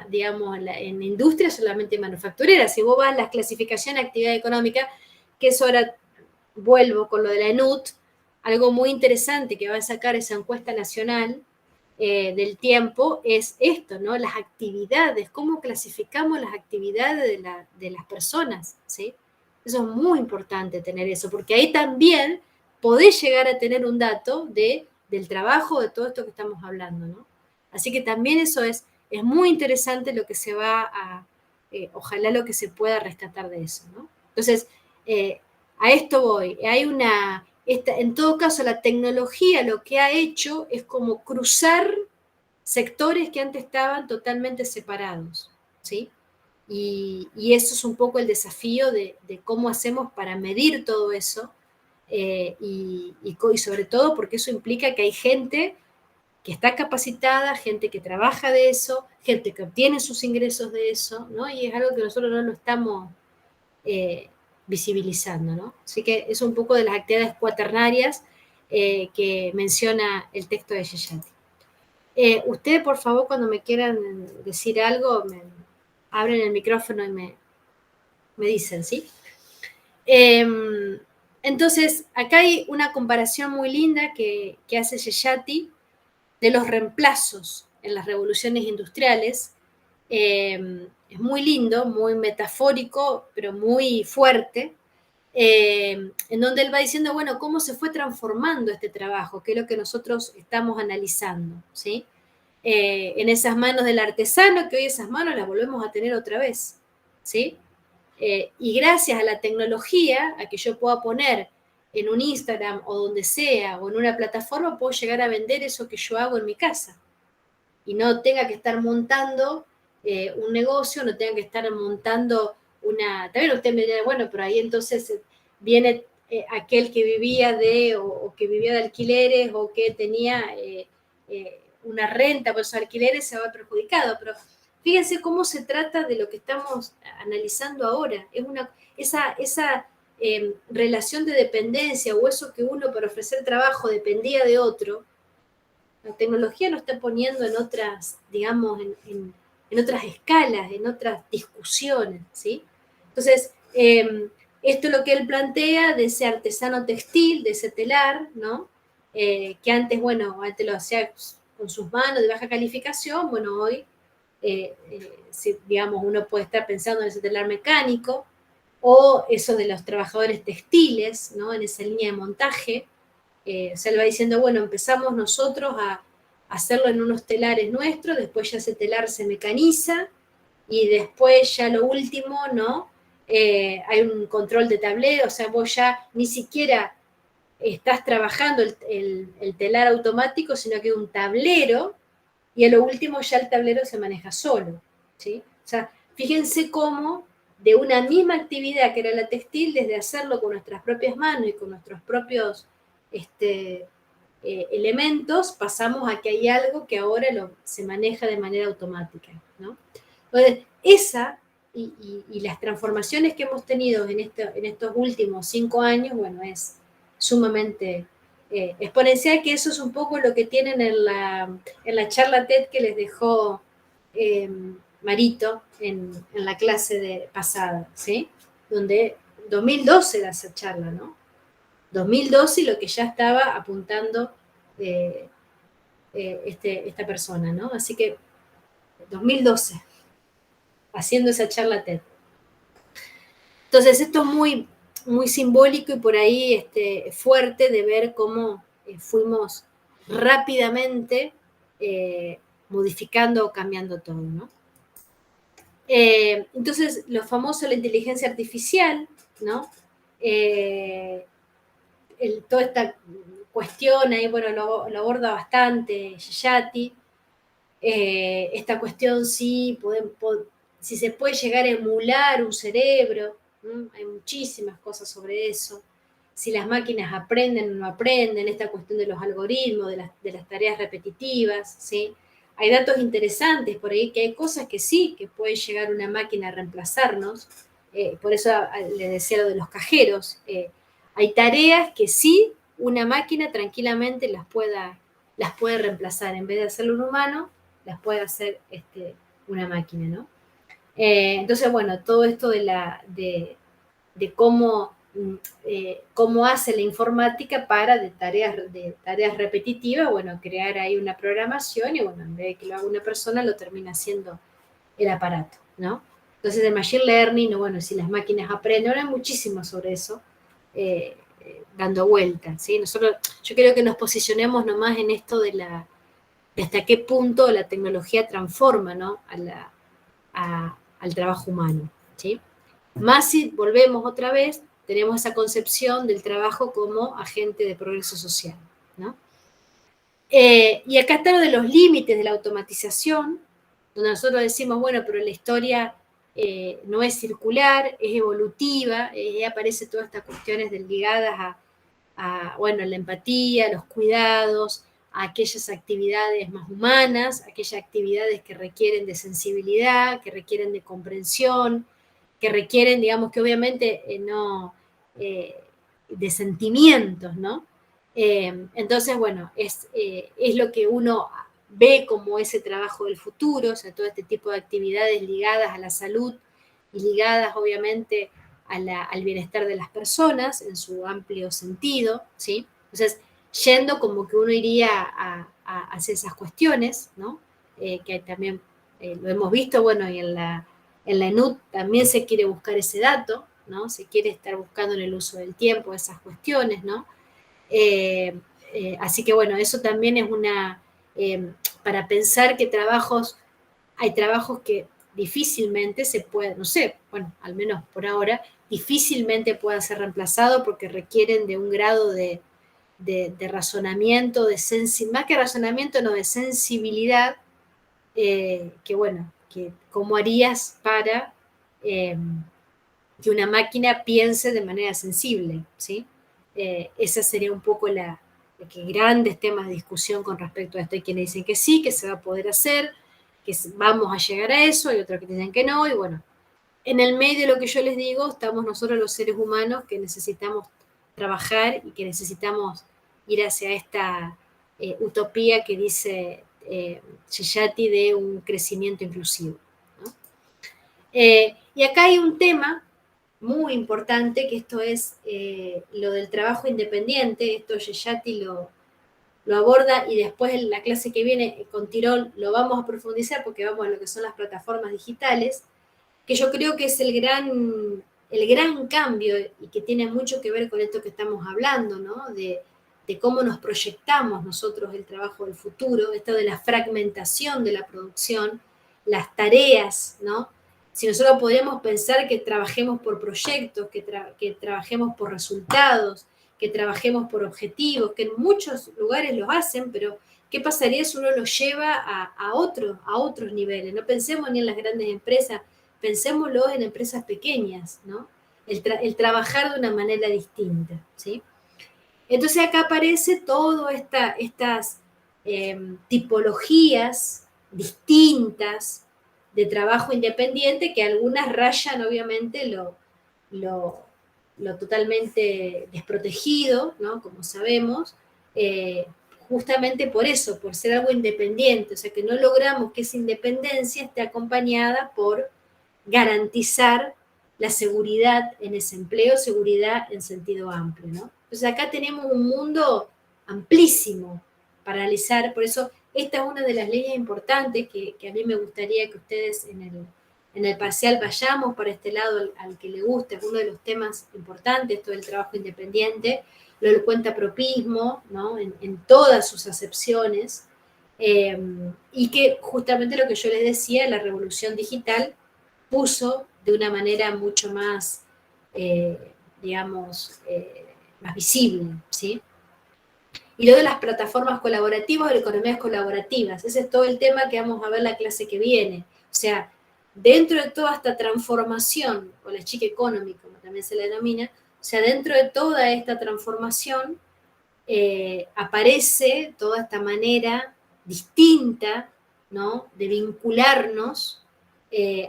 digamos, en industria solamente manufacturera. Si vos vas a la clasificación de actividad económica, que eso ahora vuelvo con lo de la ENUT, algo muy interesante que va a sacar esa encuesta nacional del tiempo es esto, ¿no? Las actividades, cómo clasificamos las actividades de las personas, ¿sí? Eso es muy importante tener eso, porque ahí también podés llegar a tener un dato del trabajo de todo esto que estamos hablando, ¿no? Así que también eso es muy interesante lo que se va a, ojalá lo que se pueda rescatar de eso, ¿no? Entonces, a esto voy. Hay en todo caso, la tecnología lo que ha hecho es como cruzar sectores que antes estaban totalmente separados, ¿sí? Y eso es un poco el desafío de cómo hacemos para medir todo eso, y sobre todo porque eso implica que hay gente que está capacitada, gente que trabaja de eso, gente que obtiene sus ingresos de eso, ¿no? Y es algo que nosotros no lo estamos visibilizando, ¿no? Así que es un poco de las actividades cuaternarias que menciona el texto de Yeyati. Ustedes, por favor, cuando me quieran decir algo, me abren el micrófono y me dicen, ¿sí? Entonces, acá hay una comparación muy linda que hace Yeyati de los reemplazos en las revoluciones industriales. Es muy lindo, muy metafórico, pero muy fuerte, en donde él va diciendo, bueno, cómo se fue transformando este trabajo, que es lo que nosotros estamos analizando, ¿sí? En esas manos del artesano, que hoy esas manos las volvemos a tener otra vez, ¿sí? Y gracias a la tecnología, a que yo pueda poner en un Instagram o donde sea, o en una plataforma, puedo llegar a vender eso que yo hago en mi casa. Y no tenga que estar montando un negocio, no tenga que estar montando También usted me dirá, bueno, pero ahí entonces viene aquel que vivía o que vivía de alquileres, o que tenía una renta por esos alquileres, se va perjudicado. Pero fíjense cómo se trata de lo que estamos analizando ahora. Es esa relación de dependencia, o eso que uno para ofrecer trabajo dependía de otro. La tecnología lo está poniendo en otras, digamos, en otras escalas, en otras discusiones, ¿sí? Entonces, esto es lo que él plantea de ese artesano textil, de ese telar, ¿no? Que antes, bueno, antes lo hacía con sus manos de baja calificación, bueno, hoy, digamos, uno puede estar pensando en ese telar mecánico, o eso de los trabajadores textiles, ¿no? En esa línea de montaje. O sea, él va diciendo, bueno, empezamos nosotros a hacerlo en unos telares nuestros, después ya ese telar se mecaniza, y después ya lo último, ¿no? Hay un control de tablero, o sea, vos ya ni siquiera estás trabajando el telar automático, sino que es un tablero, y a lo último ya el tablero se maneja solo, ¿sí? O sea, fíjense cómo de una misma actividad que era la textil, desde hacerlo con nuestras propias manos y con nuestros propios elementos, pasamos a que hay algo que ahora se maneja de manera automática, ¿no? Entonces, y las transformaciones que hemos tenido en estos últimos 5 años, bueno, es sumamente exponencial, que eso es un poco lo que tienen en la charla TED que les dejó Marito en la clase pasada, ¿sí? Donde 2012 era esa charla, ¿no? 2012 y lo que ya estaba apuntando esta persona, ¿no? Así que 2012, haciendo esa charla TED. Entonces esto es muy, muy simbólico y por ahí fuerte de ver cómo fuimos rápidamente modificando o cambiando todo, ¿no? Entonces, lo famoso, la inteligencia artificial, ¿no? Toda esta cuestión ahí, bueno, lo aborda bastante Yeyati. Esta cuestión si se puede llegar a emular un cerebro, ¿no? Hay muchísimas cosas sobre eso. Si las máquinas aprenden o no aprenden, esta cuestión de los algoritmos, de las tareas repetitivas, ¿sí? Hay datos interesantes por ahí, que hay cosas que sí, que puede llegar una máquina a reemplazarnos, por eso le decía lo de los cajeros. Hay tareas que sí, una máquina tranquilamente las puede reemplazar. En vez de hacerlo un humano, las puede hacer una máquina, ¿no? Entonces, bueno, todo esto de cómo hace la informática para de tareas repetitivas, bueno, crear ahí una programación y, bueno, en vez de que lo haga una persona, lo termina haciendo el aparato, ¿no? Entonces, el machine learning, bueno, si las máquinas aprenden, ahora hay muchísimo sobre eso, dando vueltas, ¿sí? Yo creo que nos posicionemos nomás en esto de hasta qué punto la tecnología transforma, ¿no? Al trabajo humano, ¿sí? Más si volvemos otra vez, tenemos esa concepción del trabajo como agente de progreso social, ¿no? Y acá está lo de los límites de la automatización, donde nosotros decimos, bueno, pero la historia no es circular, es evolutiva, aparecen todas estas cuestiones ligadas bueno, la empatía, los cuidados, a aquellas actividades más humanas, aquellas actividades que requieren de sensibilidad, que requieren de comprensión, que requieren, digamos, que obviamente de sentimientos, ¿no? Entonces, bueno, es lo que uno ve como ese trabajo del futuro, o sea, todo este tipo de actividades ligadas a la salud y ligadas, obviamente, al bienestar de las personas en su amplio sentido, ¿sí? Entonces, yendo como que uno iría hacia esas cuestiones, ¿no? Que también lo hemos visto, bueno, y en la ENUT también se quiere buscar ese dato, ¿no? Se quiere estar buscando en el uso del tiempo esas cuestiones, ¿no? Así que, bueno, eso también es para pensar que hay trabajos que difícilmente se pueden, no sé, bueno, al menos por ahora, difícilmente puedan ser reemplazados porque requieren de un grado de razonamiento, más que razonamiento, no, de sensibilidad, que bueno, que cómo harías para que una máquina piense de manera sensible, ¿sí? Esa sería un poco que grandes temas de discusión con respecto a esto. Hay quienes dicen que sí, que se va a poder hacer, que vamos a llegar a eso, hay otros que dicen que no, y bueno, en el medio de lo que yo les digo, estamos nosotros los seres humanos que necesitamos trabajar y que necesitamos ir hacia esta utopía que dice Ceyati de un crecimiento inclusivo, ¿no? Y acá hay un tema muy importante, que esto es lo del trabajo independiente. Esto Ceyati lo aborda, y después en la clase que viene con Tirón lo vamos a profundizar porque vamos a lo que son las plataformas digitales, que yo creo que es el gran cambio y que tiene mucho que ver con esto que estamos hablando, ¿no? De cómo nos proyectamos nosotros el trabajo del futuro, esto de la fragmentación de la producción, las tareas, ¿no? Si nosotros podríamos pensar que trabajemos por proyectos, que trabajemos por resultados, que trabajemos por objetivos, que en muchos lugares lo hacen, pero ¿qué pasaría si uno lo lleva a otros niveles? No pensemos ni en las grandes empresas, pensémoslo en empresas pequeñas, ¿no? El trabajar de una manera distinta, ¿sí? Entonces acá aparece todas estas tipologías distintas de trabajo independiente, que algunas rayan obviamente lo totalmente desprotegido, ¿no? Como sabemos, justamente por eso, por ser algo independiente, o sea que no logramos que esa independencia esté acompañada por garantizar la seguridad en ese empleo, seguridad en sentido amplio, ¿no? Entonces acá tenemos un mundo amplísimo para analizar, por eso esta es una de las leyes importantes que a mí me gustaría que ustedes en el parcial vayamos para este lado al que le guste, es uno de los temas importantes, esto del trabajo independiente, lo del cuentapropismo, ¿no? En todas sus acepciones, y que justamente lo que yo les decía, la revolución digital puso de una manera mucho más, digamos, más visible, ¿sí? Y lo de las plataformas colaborativas o economías colaborativas, ese es todo el tema que vamos a ver la clase que viene. O sea, dentro de toda esta transformación, o la chica economy, como también se la denomina, o sea, dentro de toda esta transformación aparece toda esta manera distinta, ¿no?, de vincularnos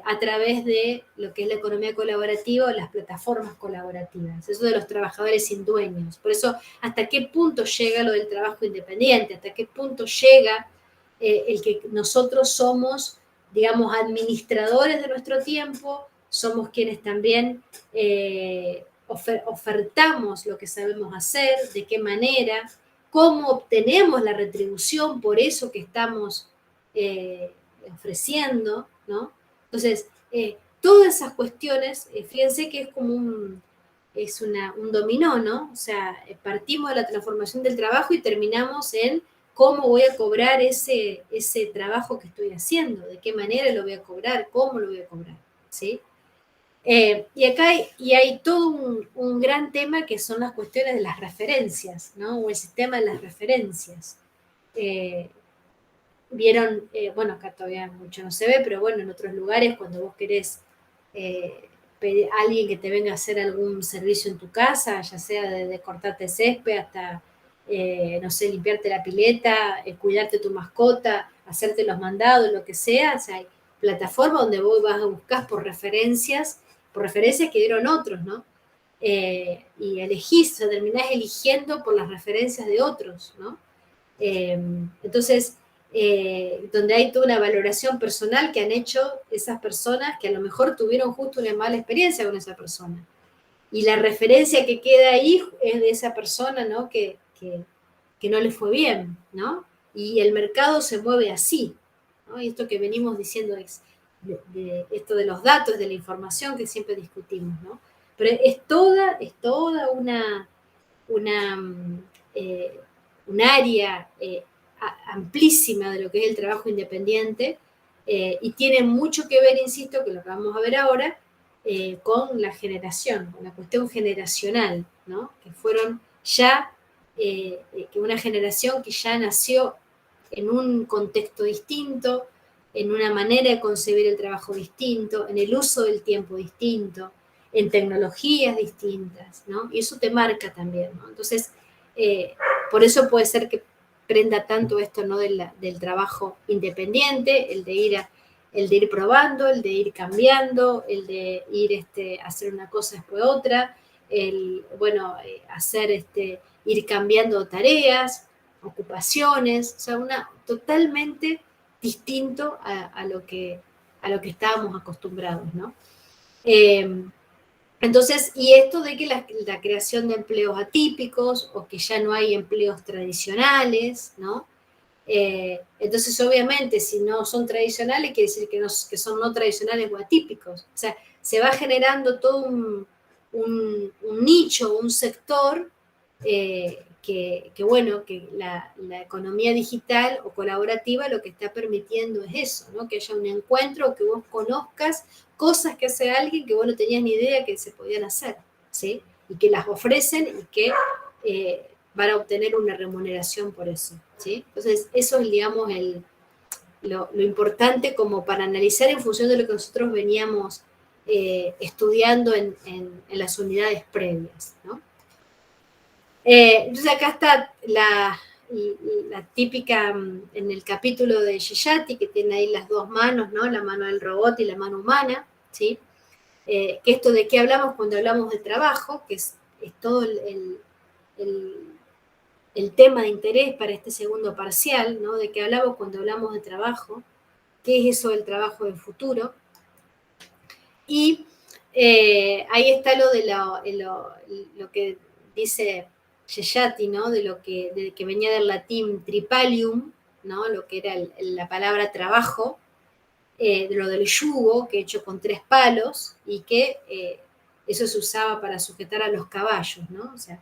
a través de lo que es la economía colaborativa o las plataformas colaborativas, eso de los trabajadores sin dueños. Por eso, ¿hasta qué punto llega lo del trabajo independiente? ¿Hasta qué punto llega el que nosotros somos, digamos, administradores de nuestro tiempo, somos quienes también ofertamos lo que sabemos hacer, de qué manera, cómo obtenemos la retribución por eso que estamos ofreciendo, ¿no? Entonces, todas esas cuestiones, fíjense que es como un dominó, ¿no? O sea, partimos de la transformación del trabajo y terminamos en cómo voy a cobrar ese trabajo que estoy haciendo, de qué manera lo voy a cobrar, cómo lo voy a cobrar, ¿sí? Y acá hay todo un gran tema que son las cuestiones de las referencias, ¿no? O el sistema de las referencias. Vieron, bueno, acá todavía mucho no se ve, pero bueno, en otros lugares cuando vos querés pedir a alguien que te venga a hacer algún servicio en tu casa, ya sea de cortarte césped hasta, no sé, limpiarte la pileta, cuidarte tu mascota, hacerte los mandados, lo que sea, o sea, hay plataformas donde vos vas a buscar por referencias que dieron otros, ¿no? Y elegís, o sea, terminás eligiendo por las referencias de otros, ¿no? Entonces, donde hay toda una valoración personal que han hecho esas personas que a lo mejor tuvieron justo una mala experiencia con esa persona. Y la referencia que queda ahí es de esa persona, ¿no? Que no le fue bien, ¿no? Y el mercado se mueve así, ¿no? Y esto que venimos diciendo es esto de los datos, de la información que siempre discutimos, ¿no? Pero es toda un área amplísima de lo que es el trabajo independiente y tiene mucho que ver, insisto, que lo que vamos a ver ahora, con la generación, con la cuestión generacional, ¿no? Que fueron ya, que una generación que ya nació en un contexto distinto, en una manera de concebir el trabajo distinto, en el uso del tiempo distinto, en tecnologías distintas, ¿no? Y eso te marca también, ¿no? Entonces, por eso puede ser que prenda tanto esto, ¿no? Del trabajo independiente, el de ir probando, el de ir cambiando, el de ir hacer una cosa después otra, ir cambiando tareas, ocupaciones, o sea, totalmente distinto a lo que estábamos acostumbrados, ¿no? Entonces, y esto de que la creación de empleos atípicos o que ya no hay empleos tradicionales, ¿no? Entonces, obviamente, si no son tradicionales, quiere decir que son no tradicionales o atípicos. O sea, se va generando todo un nicho, un sector que la economía digital o colaborativa lo que está permitiendo es eso, ¿no? Que haya un encuentro, que vos conozcas cosas que hace alguien que vos no tenías ni idea que se podían hacer, ¿sí? Y que las ofrecen y que van a obtener una remuneración por eso, ¿sí? Entonces, eso es, digamos, lo importante como para analizar en función de lo que nosotros veníamos estudiando en las unidades previas, ¿no? Entonces acá está la típica, en el capítulo de Yeyati, que tiene ahí las dos manos, ¿no? La mano del robot y la mano humana, ¿sí? Que esto de qué hablamos cuando hablamos de trabajo, que es todo el tema de interés para este segundo parcial, ¿no? De qué hablamos cuando hablamos de trabajo, qué es eso del trabajo del futuro. Y ahí está lo de lo que dice Yeyati, ¿no? De que venía del latín tripalium, ¿no? Lo que era la palabra trabajo, de lo del yugo, que hecho con 3 palos, y que eso se usaba para sujetar a los caballos, ¿no? O sea,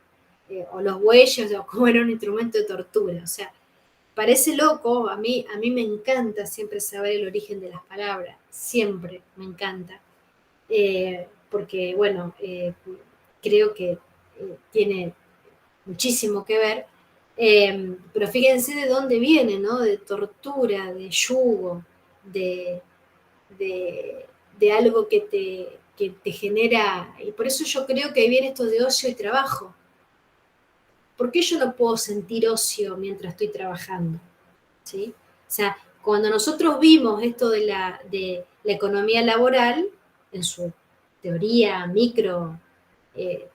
o los bueyes, o como era un instrumento de tortura. O sea, parece loco, a mí me encanta siempre saber el origen de las palabras, siempre me encanta. Porque, bueno, creo que tiene muchísimo que ver, pero fíjense de dónde viene, ¿no? De tortura, de yugo, de algo que te genera, y por eso yo creo que ahí viene esto de ocio y trabajo. ¿Por qué yo no puedo sentir ocio mientras estoy trabajando? ¿Sí? O sea, Cuando nosotros vimos esto de la economía laboral, en su teoría micro,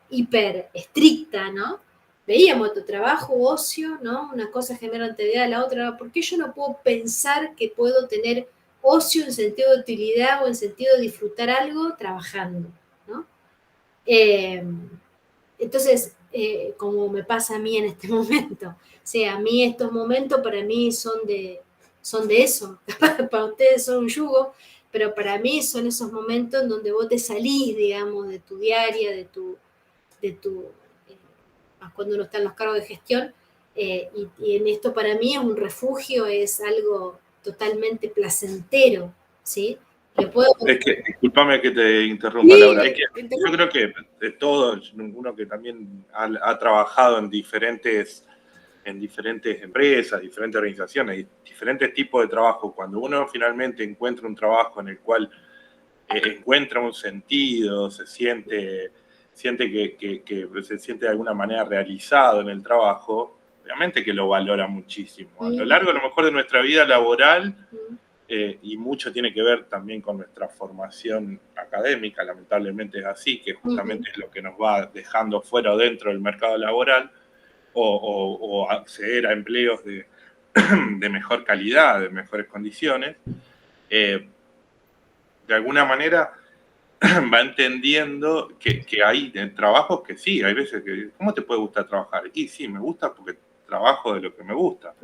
hiper estricta, ¿no? Veíamos tu trabajo, ocio, ¿no? Una cosa genera anterioridad a la otra. ¿Por qué yo no puedo pensar que puedo tener ocio en sentido de utilidad o en sentido de disfrutar algo trabajando, ¿no? Entonces, como me pasa a mí en este momento, o sea, a mí estos momentos para mí son de eso, para ustedes son un yugo, pero para mí son esos momentos en donde vos te salís, digamos, de tu diaria, de tu cuando uno está en los cargos de gestión, y en esto para mí es un refugio, es algo totalmente placentero, ¿sí? Es que, discúlpame que te interrumpa, Sí, Laura. Es que yo creo que de todo, uno que también ha trabajado en diferentes empresas, diferentes organizaciones, y diferentes tipos de trabajo, cuando uno finalmente encuentra un trabajo en el cual encuentra un sentido, se siente que se siente de alguna manera realizado en el trabajo, obviamente que lo valora muchísimo. A lo largo, a lo mejor, de nuestra vida laboral, y mucho tiene que ver también con nuestra formación académica, lamentablemente es así, que justamente es lo que nos va dejando fuera o dentro del mercado laboral, o acceder a empleos de mejor calidad, de mejores condiciones. De alguna manera va entendiendo que hay trabajos que sí, hay veces que, ¿cómo te puede gustar trabajar? Y sí, me gusta porque trabajo de lo que me gusta.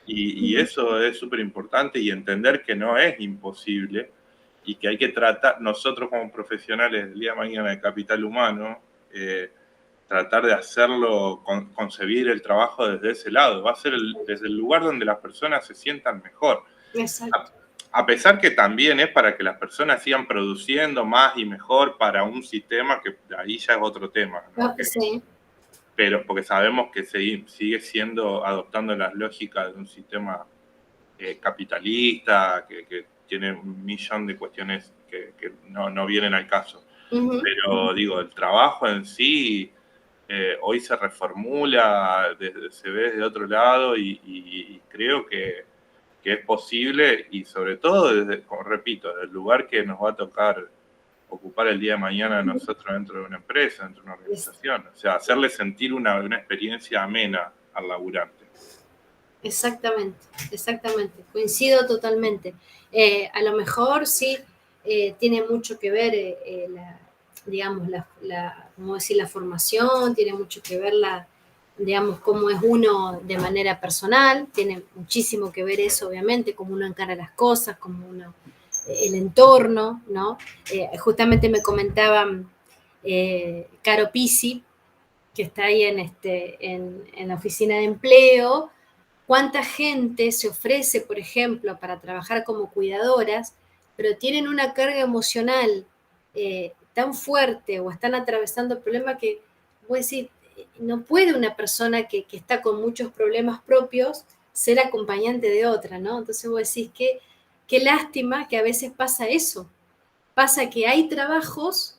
Y eso es súper importante, y entender que no es imposible y que hay que tratar, nosotros como profesionales del día de mañana de capital humano, tratar de hacerlo, concebir el trabajo desde ese lado. Va a ser desde el lugar donde las personas se sientan mejor. Exacto. A pesar que también es para que las personas sigan produciendo más y mejor para un sistema que ahí ya es otro tema, ¿no? Sí. Pero porque sabemos que sigue siendo, adoptando las lógicas de un sistema capitalista, que tiene un millón de cuestiones que no vienen al caso. Pero digo, el trabajo en sí hoy se reformula, se ve de otro lado, y creo que es posible, y sobre todo, como repito, desde el lugar que nos va a tocar ocupar el día de mañana nosotros dentro de una empresa, dentro de una organización. O sea, hacerle sentir una experiencia amena al laburante. Exactamente, exactamente, coincido totalmente. A lo mejor sí tiene mucho que ver, digamos, ¿cómo decir? La formación, tiene mucho que ver digamos, cómo es uno de manera personal, tiene muchísimo que ver eso, obviamente, cómo uno encara las cosas, cómo uno, el entorno, ¿no? Justamente me comentaban Caro Pisi, que está ahí en la oficina de empleo, cuánta gente se ofrece, por ejemplo, para trabajar como cuidadoras, pero tienen una carga emocional tan fuerte o están atravesando problemas que, voy a decir, no puede una persona que está con muchos problemas propios ser acompañante de otra, ¿no? Entonces vos decís, qué lástima que a veces pasa eso. Pasa que hay trabajos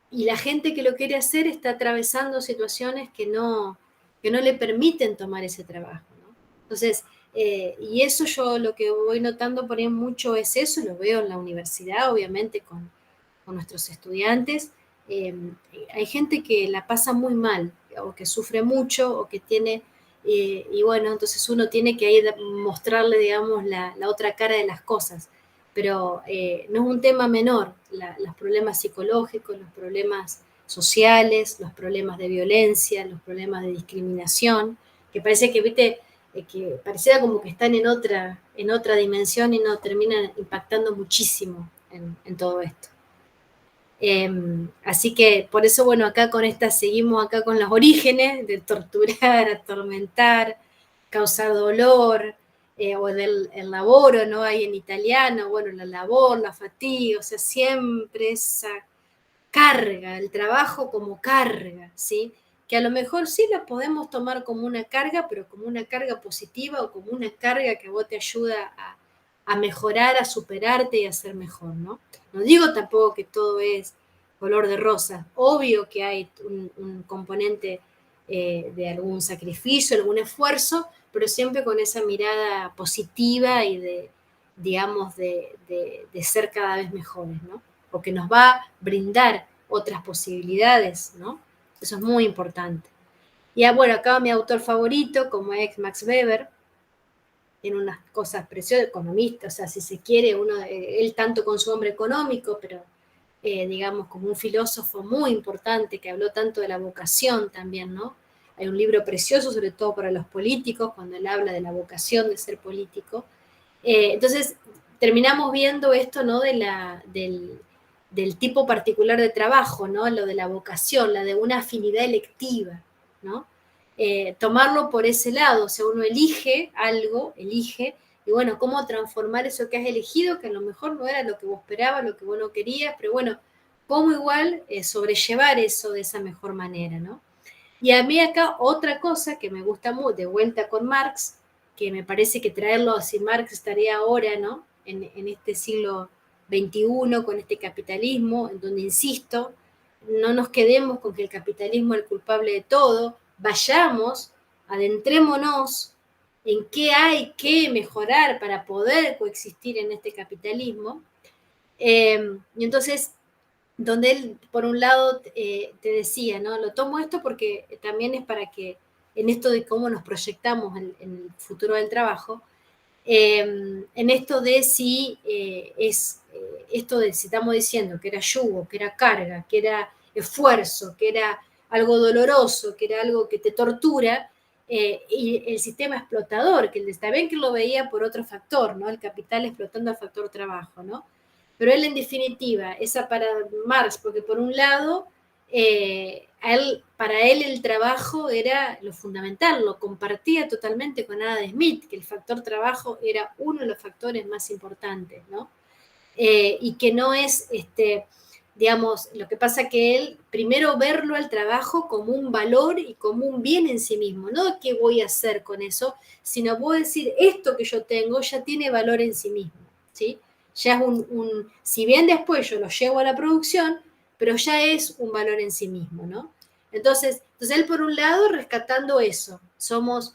y la gente que lo quiere hacer está atravesando situaciones que no le permiten tomar ese trabajo, ¿no? Entonces, y eso yo lo que voy notando por ahí mucho es eso, lo veo en la universidad, obviamente, con nuestros estudiantes. Hay gente que la pasa muy mal, o que sufre mucho, o que tiene, y bueno, entonces uno tiene que ir mostrarle, digamos, la otra cara de las cosas. Pero no es un tema menor, los problemas psicológicos, los problemas sociales, los problemas de violencia, los problemas de discriminación, que parece que, viste, que pareciera como que están en otra dimensión y no terminan impactando muchísimo en todo esto. Así que por eso, bueno, acá con seguimos acá con los orígenes de torturar, atormentar, causar dolor, o el laboro, ¿no? Hay en italiano, bueno, la labor, la fatiga, o sea, siempre esa carga, el trabajo como carga, ¿sí? Que a lo mejor sí la podemos tomar como una carga, pero como una carga positiva o como una carga que a vos te ayuda a mejorar, a superarte y a ser mejor, ¿no? No digo tampoco que todo es color de rosa, obvio que hay un componente de algún sacrificio, algún esfuerzo, pero siempre con esa mirada positiva y de ser cada vez mejores, ¿no? Porque nos va a brindar otras posibilidades, ¿no? Eso es muy importante. Y bueno, acá mi autor favorito, como es Max Weber, tiene unas cosas preciosas, economista, o sea, si se quiere, él tanto con su hombre económico, pero digamos como un filósofo muy importante que habló tanto de la vocación también, ¿no? Hay un libro precioso, sobre todo para los políticos, cuando él habla de la vocación de ser político. Entonces, terminamos viendo esto, ¿no? Del tipo particular de trabajo, ¿no? Lo de la vocación, la de una afinidad electiva, ¿no? Tomarlo por ese lado, o sea, uno elige algo, y bueno, cómo transformar eso que has elegido, que a lo mejor no era lo que vos esperabas, lo que vos no querías, pero bueno, cómo igual sobrellevar eso de esa mejor manera, ¿no? Y a mí acá otra cosa que me gusta mucho, de vuelta con Marx, que me parece que traerlo, si Marx estaría ahora, ¿no? En este siglo XXI, con este capitalismo, en donde, insisto, no nos quedemos con que el capitalismo es el culpable de todo, vayamos, adentrémonos en qué hay que mejorar para poder coexistir en este capitalismo. Y entonces, donde él, por un lado, te decía, ¿no? Lo tomo esto porque también es para que, en esto de cómo nos proyectamos en el futuro del trabajo, en esto de si esto de si estamos diciendo que era yugo, que era carga, que era esfuerzo, que era algo doloroso, que era algo que te tortura, y el sistema explotador, que está bien que lo veía por otro factor, ¿no? El capital explotando al factor trabajo, ¿no? Pero él, en definitiva, esa para Marx, porque por un lado, para él el trabajo era lo fundamental, lo compartía totalmente con Adam Smith, que el factor trabajo era uno de los factores más importantes, ¿no? Y que no es, digamos, lo que pasa que él, primero verlo al trabajo como un valor y como un bien en sí mismo, no qué voy a hacer con eso, sino puedo decir, esto que yo tengo ya tiene valor en sí mismo, ¿sí? Ya es si bien después yo lo llevo a la producción, pero ya es un valor en sí mismo, ¿no? Entonces él, por un lado, rescatando eso, somos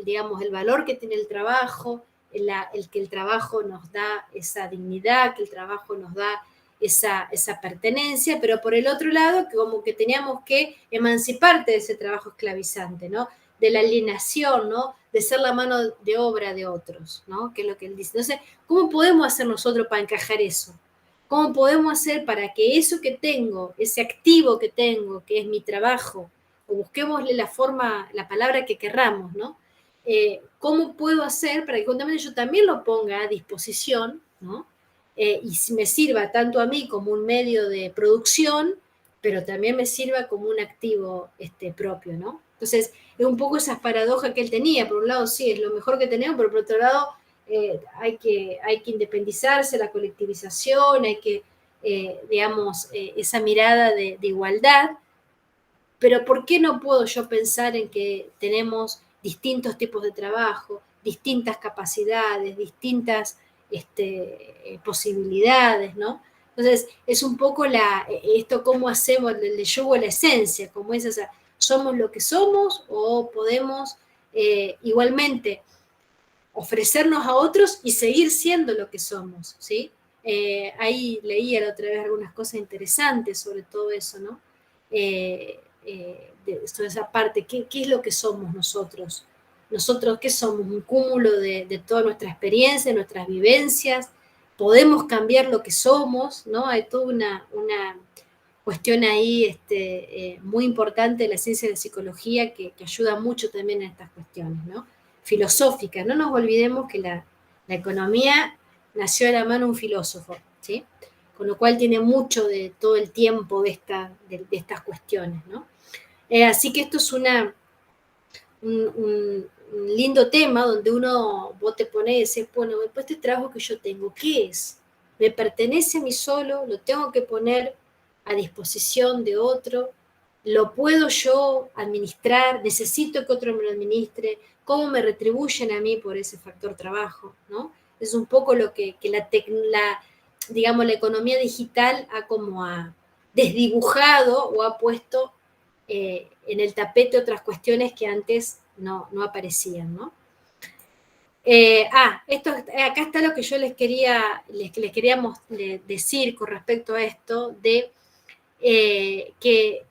digamos, el valor que tiene el trabajo, el que el trabajo nos da esa dignidad, que el trabajo nos da esa pertenencia, pero por el otro lado, que como que teníamos que emanciparte de ese trabajo esclavizante, ¿no? De la alienación, ¿no? De ser la mano de obra de otros, ¿no? Que es lo que él dice. Entonces, ¿cómo podemos hacer nosotros para encajar eso? ¿Cómo podemos hacer para que eso que tengo, ese activo que tengo, que es mi trabajo, o busquémosle la forma, la palabra que querramos, ¿no? ¿Cómo puedo hacer para que justamente yo también lo ponga a disposición, ¿no? Y me sirva tanto a mí como un medio de producción, pero también me sirva como un activo propio, ¿no? Entonces, es un poco esas paradojas que él tenía. Por un lado, sí, es lo mejor que tenemos, pero por otro lado, hay que independizarse, la colectivización, hay que, digamos, esa mirada de igualdad. Pero ¿por qué no puedo yo pensar en que tenemos distintos tipos de trabajo, distintas capacidades, distintas posibilidades, ¿no? Entonces, es un poco esto cómo hacemos el de yugo la esencia, como es esa, somos lo que somos o podemos igualmente ofrecernos a otros y seguir siendo lo que somos, ¿sí? Ahí leía la otra vez algunas cosas interesantes sobre todo eso, ¿no? Sobre esa parte, ¿qué es lo que somos nosotros? Nosotros, ¿qué somos? Un cúmulo de toda nuestra experiencia, nuestras vivencias, podemos cambiar lo que somos, ¿no? Hay toda una cuestión ahí muy importante de la ciencia de la psicología que ayuda mucho también en estas cuestiones, ¿no? Filosóficas. No nos olvidemos que la economía nació de la mano de un filósofo, ¿sí? Con lo cual tiene mucho de todo el tiempo de estas cuestiones, ¿no? Así que esto es un lindo tema donde vos te pones y decís, bueno, después este trabajo que yo tengo, ¿qué es? ¿Me pertenece a mí solo? ¿Lo tengo que poner a disposición de otro? ¿Lo puedo yo administrar? ¿Necesito que otro me lo administre? ¿Cómo me retribuyen a mí por ese factor trabajo? ¿No? Es un poco lo que digamos, la economía digital ha desdibujado o ha puesto en el tapete otras cuestiones que antes no aparecían, ¿no? Acá está lo que yo les quería decir con respecto a esto, de que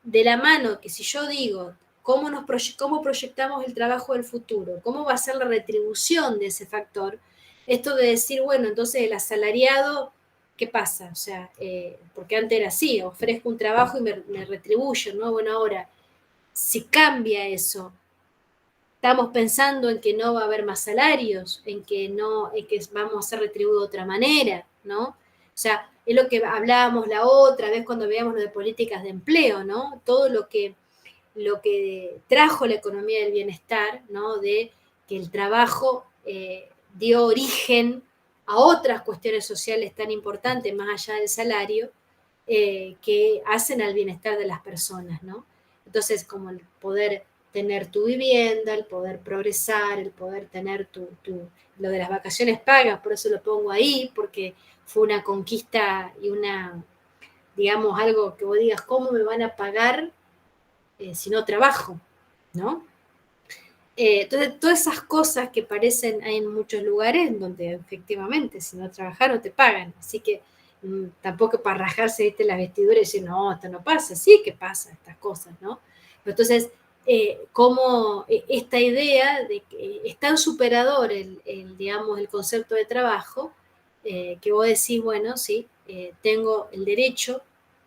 de la mano, que si yo digo cómo proyectamos el trabajo del futuro, cómo va a ser la retribución de ese factor, esto de decir, bueno, entonces el asalariado, ¿qué pasa? O sea, porque antes era así, ofrezco un trabajo y me retribuyen, ¿no? Bueno, ahora, si cambia eso, estamos pensando en que no va a haber más salarios, en que vamos a ser retribuidos de otra manera, ¿no? O sea, es lo que hablábamos la otra vez cuando veíamos lo de políticas de empleo, ¿no? Todo lo que trajo la economía del bienestar, ¿no? De que el trabajo dio origen a otras cuestiones sociales tan importantes, más allá del salario, que hacen al bienestar de las personas, ¿no? Entonces, como el poder tener tu vivienda, el poder progresar, el poder tener lo de las vacaciones pagas, por eso lo pongo ahí, porque fue una conquista y digamos, algo que vos digas, ¿cómo me van a pagar si no trabajo? ¿No? Entonces, todas esas cosas que parecen hay en muchos lugares donde efectivamente, si no trabajas no te pagan. Así que tampoco para rajarse, ¿viste? Las vestiduras y decir, no, esto no pasa. Sí que pasa estas cosas, ¿no? Entonces, como esta idea de que es tan superador digamos, el concepto de trabajo, que vos decís, bueno, sí, tengo el derecho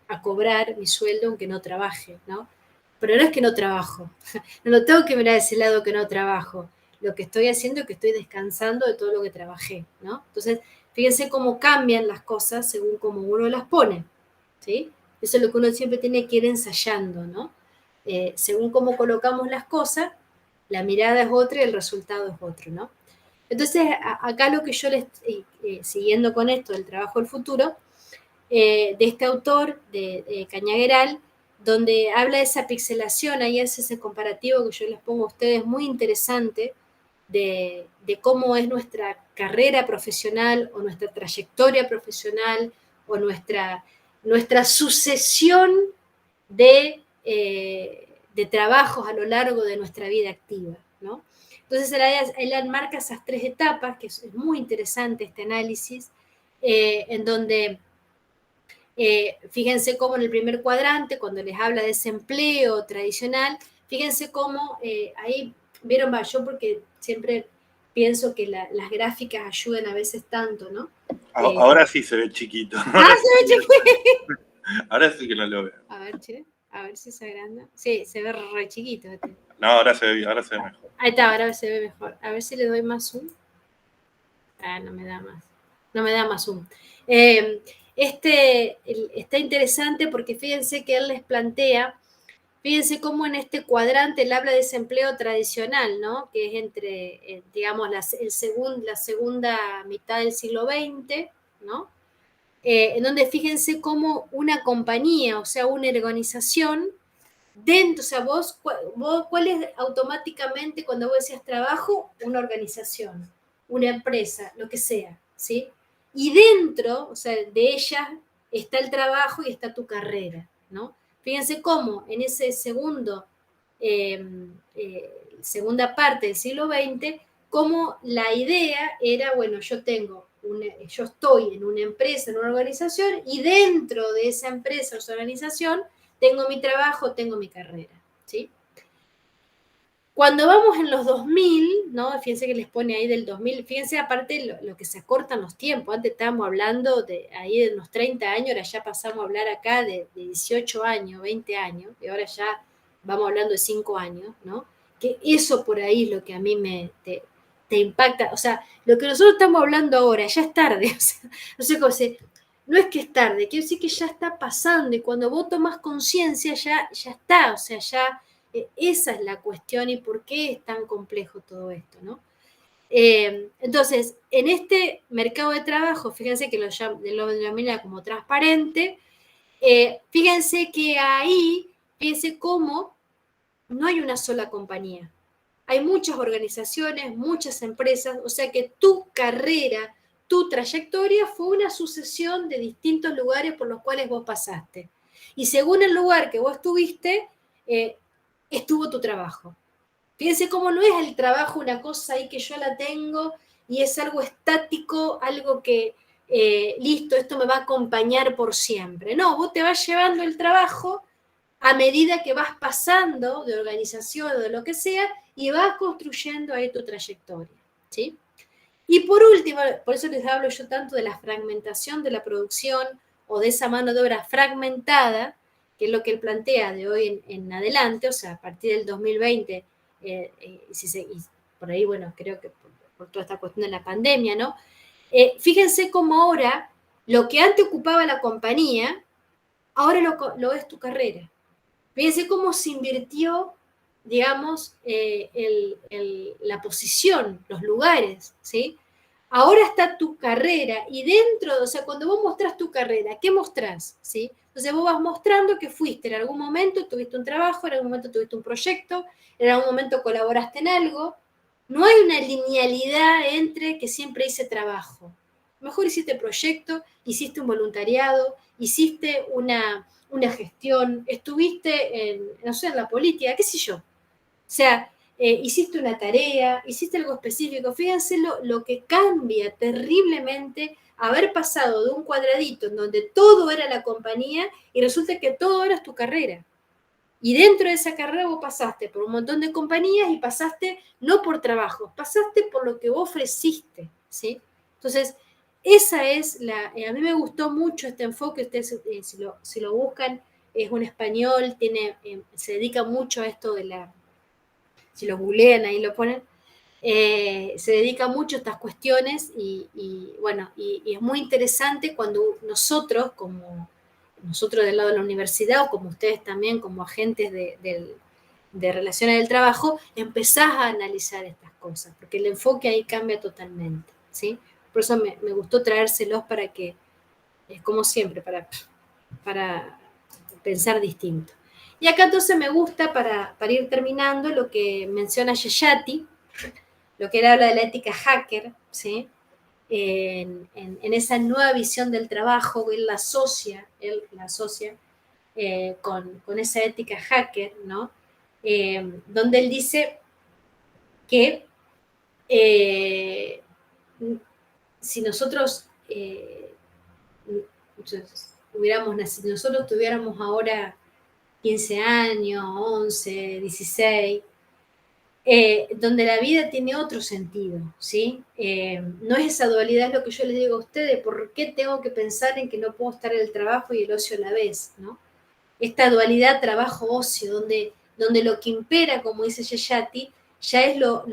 a cobrar mi sueldo aunque no trabaje, ¿no? Pero no es que no trabajo, no lo tengo que mirar de ese lado que no trabajo. Lo que estoy haciendo es que estoy descansando de todo lo que trabajé, ¿no? Entonces, fíjense cómo cambian las cosas según cómo uno las pone, ¿sí? Eso es lo que uno siempre tiene que ir ensayando, ¿no? Según cómo colocamos las cosas, la mirada es otra y el resultado es otro, ¿no? Entonces, acá lo que yo siguiendo con esto del trabajo del futuro, de este autor, de Cañaveral, donde habla de esa pixelación, ahí hace ese comparativo que yo les pongo a ustedes muy interesante de cómo es nuestra carrera profesional o nuestra trayectoria profesional o nuestra sucesión de trabajos a lo largo de nuestra vida activa, ¿no? Entonces él enmarca esas tres etapas, que es muy interesante este análisis, en donde fíjense cómo en el primer cuadrante, cuando les habla de ese empleo tradicional, fíjense cómo ahí, vieron, yo porque siempre pienso que las gráficas ayudan a veces tanto, ¿no? Ahora sí se ve chiquito. Se ve chiquito. Ahora sí que no lo veo. A ver, che, a ver si se agranda. Sí, se ve re chiquito. No, ahora se ve mejor. Ahí está, ahora se ve mejor. A ver si le doy más zoom. No me da más. No me da más zoom. Está interesante porque fíjense que él les plantea, fíjense cómo en este cuadrante él habla de ese empleo tradicional, ¿no? Que es entre, digamos, la segunda mitad del siglo XX, ¿no? En donde fíjense cómo una compañía, o sea, una organización, dentro, o sea, vos ¿cuál es automáticamente cuando vos decías trabajo? Una organización, una empresa, lo que sea, ¿sí? Y dentro, o sea, de ella está el trabajo y está tu carrera, ¿no? Fíjense cómo en ese segunda parte del siglo XX, cómo la idea era, bueno, yo estoy en una empresa, en una organización, y dentro de esa empresa o esa organización tengo mi trabajo, tengo mi carrera, ¿sí? Cuando vamos en los 2000, ¿no? Fíjense que les pone ahí del 2000, fíjense aparte lo que se acortan los tiempos, antes estábamos hablando de ahí de unos 30 años, ahora ya pasamos a hablar acá de 18 años, 20 años, y ahora ya vamos hablando de 5 años, ¿no? Que eso por ahí es lo que a mí te impacta, o sea, lo que nosotros estamos hablando ahora, ya es tarde, o sea, no sé cómo se... No es que es tarde, quiero decir que ya está pasando y cuando vos tomás conciencia ya está, o sea, ya esa es la cuestión y por qué es tan complejo todo esto, ¿no? Entonces, en este mercado de trabajo, fíjense que lo denomina como transparente, fíjense que ahí, fíjense cómo no hay una sola compañía. Hay muchas organizaciones, muchas empresas, o sea que tu carrera, tu trayectoria fue una sucesión de distintos lugares por los cuales vos pasaste. Y según el lugar que vos estuviste, estuvo tu trabajo. Fíjense cómo no es el trabajo una cosa ahí que yo la tengo y es algo estático, algo que, listo, esto me va a acompañar por siempre. No, vos te vas llevando el trabajo a medida que vas pasando de organización o de lo que sea y vas construyendo ahí tu trayectoria, ¿sí? Y por último, por eso les hablo yo tanto de la fragmentación de la producción o de esa mano de obra fragmentada, que es lo que él plantea de hoy en adelante, o sea, a partir del 2020, y por ahí, bueno, creo que por toda esta cuestión de la pandemia, ¿no? Fíjense cómo ahora lo que antes ocupaba la compañía, ahora lo es tu carrera. Fíjense cómo se invirtió, digamos, la posición, los lugares, ¿sí? Ahora está tu carrera y dentro, o sea, cuando vos mostrás tu carrera, ¿qué mostrás? ¿Sí? Entonces vos vas mostrando que fuiste en algún momento, tuviste un trabajo, en algún momento tuviste un proyecto, en algún momento colaboraste en algo. No hay una linealidad entre que siempre hice trabajo. Mejor hiciste proyecto, hiciste un voluntariado, hiciste una gestión, estuviste en, no sé, en la política, qué sé yo. O sea, hiciste una tarea, hiciste algo específico. Fíjense lo que cambia terriblemente haber pasado de un cuadradito en donde todo era la compañía y resulta que todo era tu carrera. Y dentro de esa carrera vos pasaste por un montón de compañías y pasaste no por trabajo, pasaste por lo que vos ofreciste, ¿sí? Entonces, esa es a mí me gustó mucho este enfoque, ustedes si lo buscan, es un español, se dedica mucho a esto si lo googlean ahí lo ponen, se dedica mucho a estas cuestiones y bueno, y es muy interesante cuando nosotros del lado de la universidad o como ustedes también como agentes de relaciones del trabajo, empezás a analizar estas cosas, porque el enfoque ahí cambia totalmente, ¿sí? Por eso me gustó traérselos para que, como siempre, para pensar distinto. Y acá entonces me gusta, para ir terminando, lo que menciona Yeyati, lo que él habla de la ética hacker, ¿sí? En esa nueva visión del trabajo, él la asocia con esa ética hacker, ¿no? Donde él dice que si nosotros hubiéramos nacido, si nosotros tuviéramos ahora 15 años, 11, 16, donde la vida tiene otro sentido, ¿sí? No es esa dualidad, es lo que yo les digo a ustedes, ¿por qué tengo que pensar en que no puedo estar en el trabajo y el ocio a la vez, ¿no? Esta dualidad trabajo-ocio, donde lo que impera, como dice Yeyati, ya es lo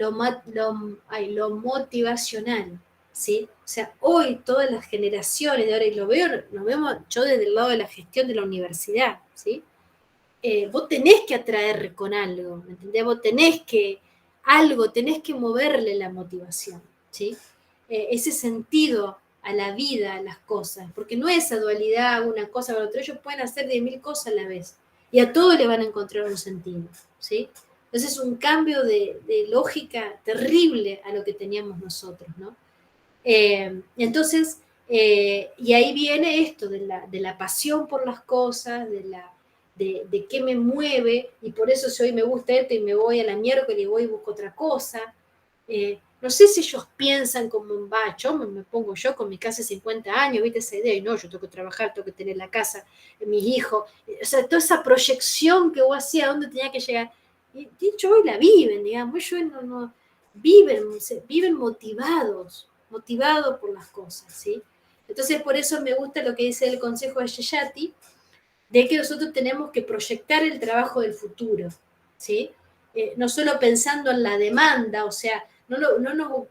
motivacional, ¿sí? O sea, hoy todas las generaciones de ahora, y lo vemos yo desde el lado de la gestión de la universidad, ¿sí? Vos tenés que atraer con algo, ¿me entendés? Vos tenés que moverle la motivación, ¿sí? Ese sentido a la vida, a las cosas, porque no es esa dualidad, una cosa con otra, ellos pueden hacer 10.000 cosas a la vez, y a todo le van a encontrar un sentido, ¿sí? Entonces es un cambio de lógica terrible a lo que teníamos nosotros, ¿no? Entonces, y ahí viene esto de la pasión por las cosas, de qué me mueve, y por eso si hoy me gusta esto y me voy a la miércoles y voy y busco otra cosa. No sé si ellos piensan como un bacho, me pongo yo con mi casa de 50 años, viste esa idea, y no, yo tengo que trabajar, tengo que tener la casa, mis hijos, o sea, toda esa proyección que vos hacías, a dónde tenía que llegar, y dicho hoy la viven, digamos, ellos viven motivados por las cosas, ¿sí? Entonces, por eso me gusta lo que dice el consejo de Yeyati, de que nosotros tenemos que proyectar el trabajo del futuro, ¿sí? No solo pensando en la demanda, o sea, no nos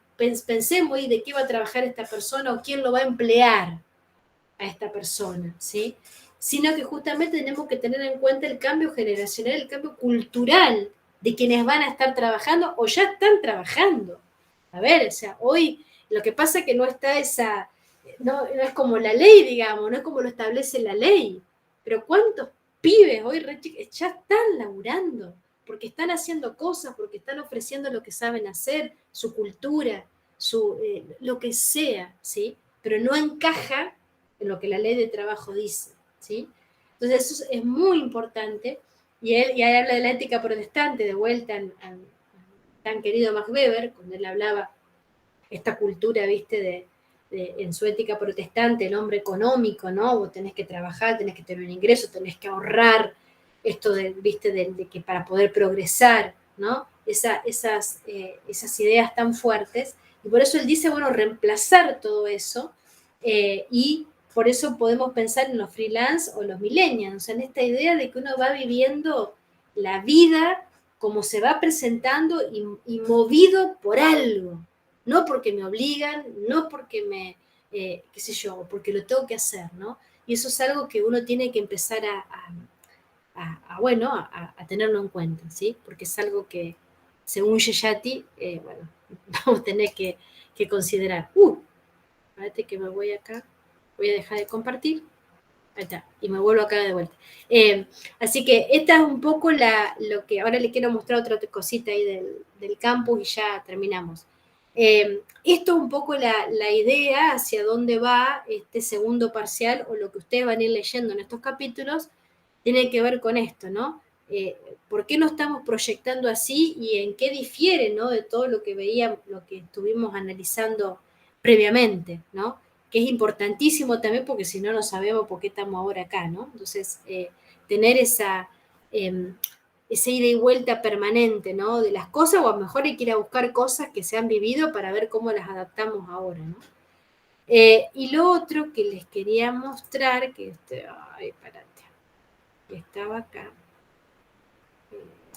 pensemos de qué va a trabajar esta persona o quién lo va a emplear a esta persona, ¿sí? Sino que justamente tenemos que tener en cuenta el cambio generacional, el cambio cultural de quienes van a estar trabajando o ya están trabajando. A ver, o sea, hoy lo que pasa es que no está no es como la ley, digamos, no es como lo establece la ley, pero ¿cuántos pibes hoy ya están laburando? Porque están haciendo cosas, porque están ofreciendo lo que saben hacer, su cultura, lo que sea, ¿sí? Pero no encaja en lo que la ley de trabajo dice, ¿sí? Entonces eso es muy importante, y ahí habla de la ética protestante, de vuelta tan querido Max Weber, cuando él hablaba esta cultura, viste, en su ética protestante, el hombre económico, ¿no? Vos tenés que trabajar, tenés que tener un ingreso, tenés que ahorrar, esto viste, de que para poder progresar, ¿no? Esas ideas tan fuertes. Y por eso él dice, bueno, reemplazar todo eso, y por eso podemos pensar en los freelance o los millennials, o sea, en esta idea de que uno va viviendo la vida como se va presentando y movido por algo, no porque me obligan, no porque qué sé yo, porque lo tengo que hacer, ¿no? Y eso es algo que uno tiene que empezar a tenerlo en cuenta, ¿sí? Porque es algo que, según Yeyati, bueno, vamos a tener que considerar. Espérate que me voy acá, voy a dejar de compartir. Ahí está, y me vuelvo acá de vuelta. Así que esta es un poco lo que ahora le quiero mostrar otra cosita ahí del campus y ya terminamos. Esto es un poco la idea hacia dónde va este segundo parcial, o lo que ustedes van a ir leyendo en estos capítulos, tiene que ver con esto, ¿no? ¿Por qué no estamos proyectando así y en qué difiere, ¿no? De todo lo que veíamos, lo que estuvimos analizando previamente, ¿no? Que es importantísimo también porque si no, no sabemos por qué estamos ahora acá, ¿no? Entonces, tener esa ida y vuelta permanente, ¿no? De las cosas, o a lo mejor hay que ir a buscar cosas que se han vivido para ver cómo las adaptamos ahora, ¿no? Y lo otro que les quería mostrar, que estaba acá.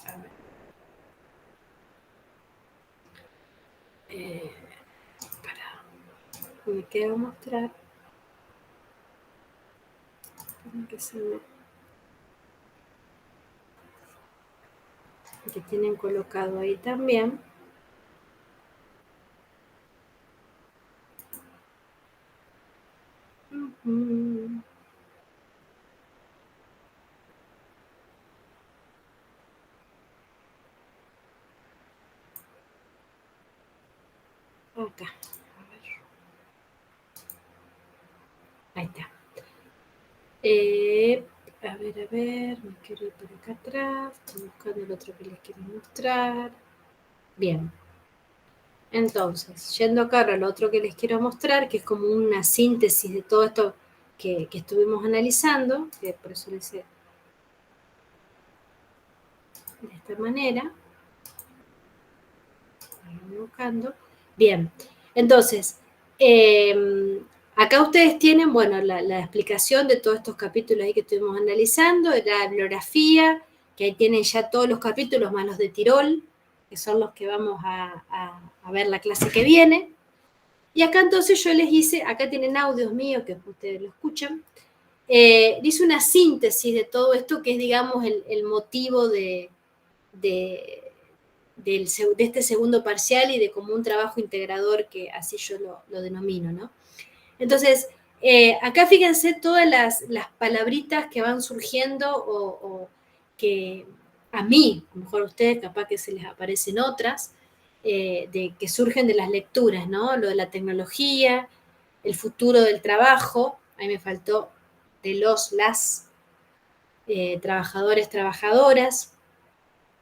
A ver. Me quiero mostrar. Que tienen colocado ahí también. Acá. Ahí está. A ver, me quiero ir por acá atrás. Estoy buscando el otro que les quiero mostrar. Bien. Entonces, yendo acá a lo otro que les quiero mostrar, que es como una síntesis de todo esto que estuvimos analizando, que por eso les he de esta manera. Buscando. Bien, entonces, acá ustedes tienen, bueno, la explicación de todos estos capítulos ahí que estuvimos analizando, la bibliografía, que ahí tienen ya todos los capítulos, más los de Tirol, que son los que vamos a ver la clase que viene. Y acá entonces yo les hice, acá tienen audios míos que ustedes lo escuchan, hice una síntesis de todo esto que es, digamos, el motivo de este segundo parcial y de como un trabajo integrador, que así yo lo denomino, ¿no? Entonces, acá fíjense todas las palabritas que van surgiendo o que a mí, a lo mejor a ustedes capaz que se les aparecen otras, que surgen de las lecturas, ¿no? Lo de la tecnología, el futuro del trabajo, ahí me faltó de las trabajadores, trabajadoras,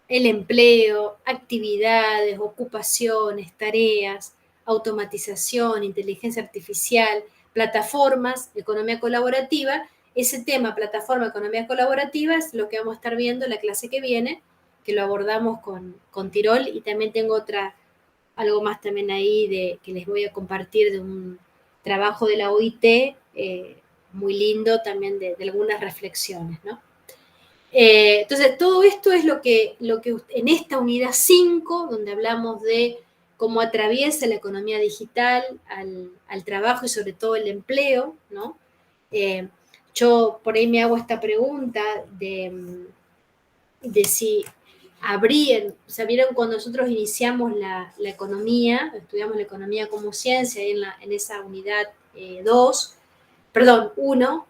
el empleo, actividades, ocupaciones, tareas, automatización, inteligencia artificial, plataformas, economía colaborativa. Ese tema, plataforma, economía colaborativa, es lo que vamos a estar viendo en la clase que viene, que lo abordamos con Tirol, y también tengo algo más también ahí que les voy a compartir de un trabajo de la OIT, muy lindo también de algunas reflexiones, ¿no? Entonces, todo esto es lo que en esta unidad 5, donde hablamos de cómo atraviesa la economía digital al trabajo y sobre todo el empleo, ¿no? Yo por ahí me hago esta pregunta de si habrían, o sea, vieron cuando nosotros iniciamos la economía, estudiamos la economía como ciencia en esa unidad 1,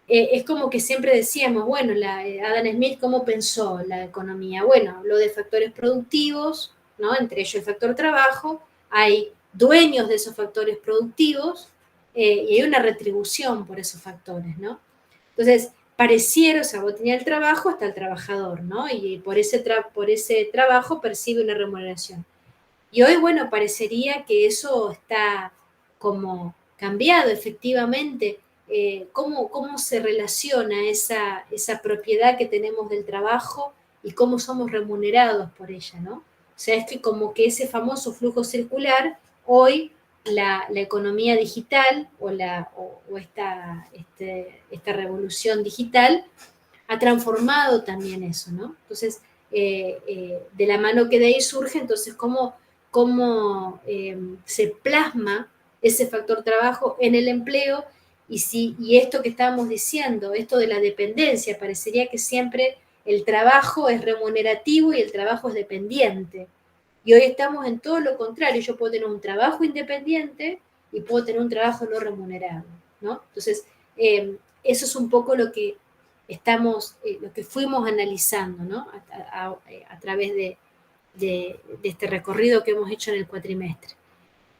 es como que siempre decíamos, bueno, Adam Smith, ¿cómo pensó la economía? Bueno, habló de factores productivos, ¿no? Entre ellos el factor trabajo, hay dueños de esos factores productivos, y hay una retribución por esos factores, ¿no? Entonces, pareciera, o sea, vos tenías el trabajo hasta el trabajador, ¿no? Y por ese trabajo percibe una remuneración. Y hoy, bueno, parecería que eso está como cambiado efectivamente. ¿Cómo se relaciona esa propiedad que tenemos del trabajo y cómo somos remunerados por ella, ¿no? O sea, es que como que ese famoso flujo circular, hoy la economía digital o esta revolución digital ha transformado también eso, ¿no? Entonces, de la mano que de ahí surge, entonces, cómo se plasma ese factor trabajo en el empleo y esto que estábamos diciendo, esto de la dependencia, parecería que siempre el trabajo es remunerativo y el trabajo es dependiente. Y hoy estamos en todo lo contrario, yo puedo tener un trabajo independiente y puedo tener un trabajo no remunerado, ¿no? Entonces, eso es un poco lo que lo que fuimos analizando, ¿no? A través de este recorrido que hemos hecho en el cuatrimestre.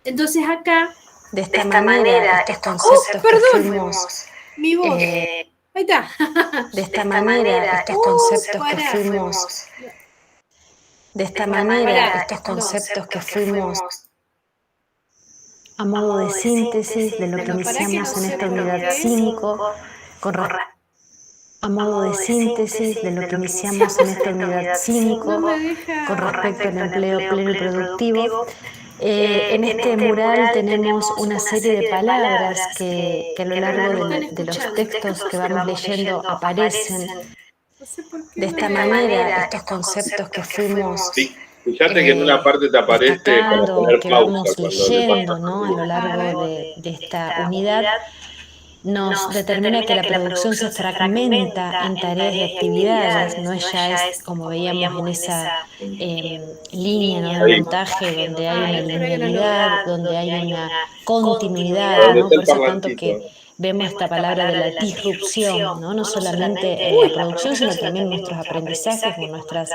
Entonces acá, de esta manera estos conceptos que fuimos... Mi voz. Ahí está. De esta manera, estos conceptos que fuimos... De esta manera, estos conceptos que fuimos a modo de síntesis de lo que iniciamos en esta unidad 5, a modo de síntesis de lo que iniciamos en esta unidad 5 con respecto al empleo pleno y productivo. En este mural tenemos una serie de palabras que a lo largo de los textos que vamos leyendo aparecen. De esta manera, estos conceptos que fuimos fíjate que en una parte te aparece para poner que pausa vamos cuando leyendo, ¿no? A lo largo de esta unidad, nos determina que la producción se fragmenta en tareas y actividades, no ya es como veíamos en esa línea, ¿no? De montaje donde hay una linealidad, donde hay una continuidad, ¿no? Por eso tanto que vemos esta palabra de la disrupción, ¿no? No solamente en la producción, sino también en nuestros aprendizajes o en nuestras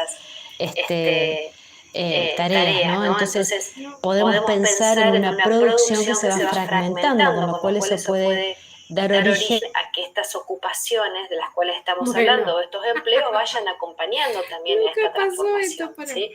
tareas, ¿no? Entonces podemos pensar en una producción que se va fragmentando, con lo cual eso puede dar origen a que estas ocupaciones de las cuales estamos hablando, estos empleos, vayan acompañando también a esta transformación, ¿sí?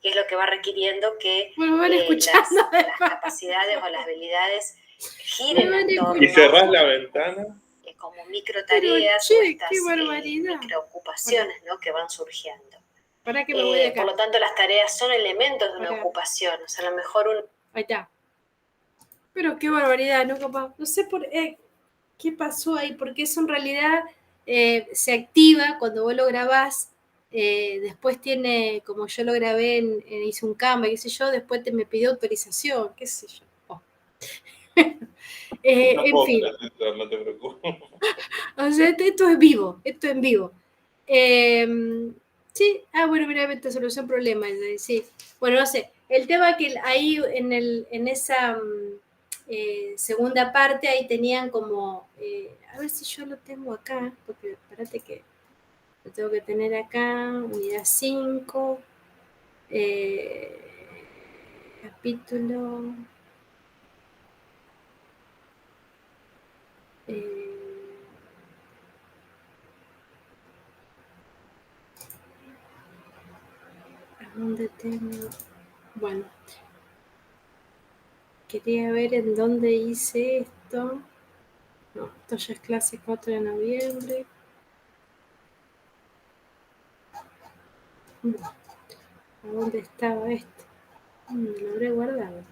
Que es lo que va requiriendo que las capacidades o las habilidades giren en torno ¿Y cerrás la ventana? Como microtareas o estas microocupaciones, ¿no? Que van surgiendo. Para que me voy acá. Por lo tanto, las tareas son elementos de una ocupación, o sea, a lo mejor Ahí está. Pero qué barbaridad, ¿no? No sé qué pasó ahí, porque eso en realidad se activa cuando vos lo grabás, después tiene, como yo lo grabé, hice un Canva, qué sé yo, después me pidió autorización, qué sé yo. Oh. En fin. No te preocupes. O sea, esto es vivo, esto es en vivo. Sí, bueno, mira, te solución problema, sí. Bueno, no sé, el tema que ahí en esa segunda parte, ahí tenían como, a ver si yo lo tengo acá, porque espérate que lo tengo que tener acá, unidad 5, capítulo... ¿Dónde tengo? Bueno, quería ver en dónde hice esto. No, esto ya es clase 4 de noviembre. ¿A dónde estaba esto? Lo habré guardado.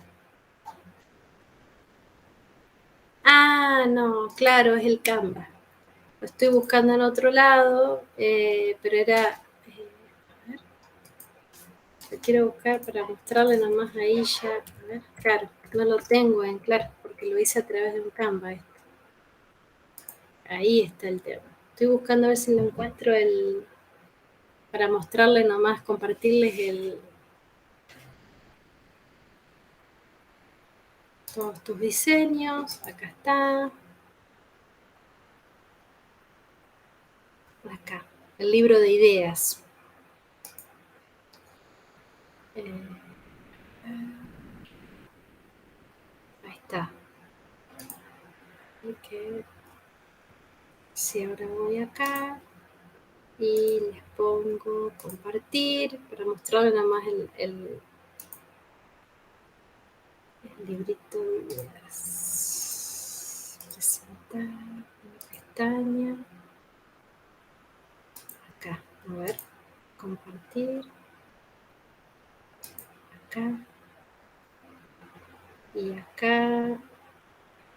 Ah, no, claro, es el Canva. Lo estoy buscando en otro lado, pero era... a ver, lo quiero buscar para mostrarle nomás ahí ya. A ver, claro, no lo tengo en claro, porque lo hice a través de un Canva esto. Ahí está el tema. Estoy buscando a ver si lo encuentro para mostrarle nomás, compartirles todos tus diseños. Acá está. Acá, el libro de ideas. Ahí está. Okay. Sí, ahora voy acá y les pongo compartir para mostrarles nada más el librito de ideas. Presentar, pestaña. Acá, a ver, compartir. Acá. Y acá,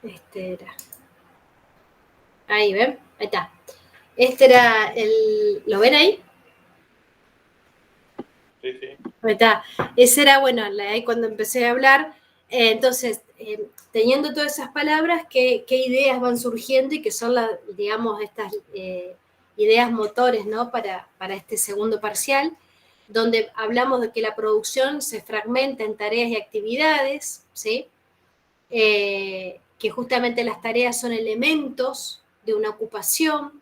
este era. Ahí, ¿ven? Ahí está. Este era ¿lo ven ahí? Sí, sí. Ahí está. Ese era, bueno, ahí cuando empecé a hablar, entonces, teniendo todas esas palabras, ¿qué ideas van surgiendo y que son, digamos, estas ideas motores, ¿no? Para este segundo parcial, donde hablamos de que la producción se fragmenta en tareas y actividades, ¿sí? Que justamente las tareas son elementos de una ocupación,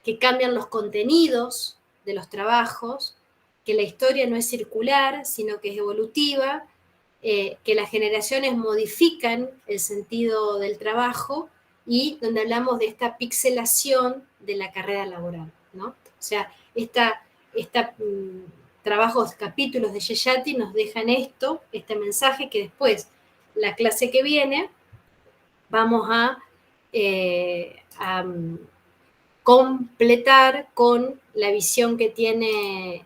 que cambian los contenidos de los trabajos, que la historia no es circular, sino que es evolutiva, que las generaciones modifican el sentido del trabajo y donde hablamos de esta pixelación de la carrera laboral, ¿no? O sea, trabajos, capítulos de Yeyati nos dejan este mensaje que después, la clase que viene, vamos a completar con la visión que tiene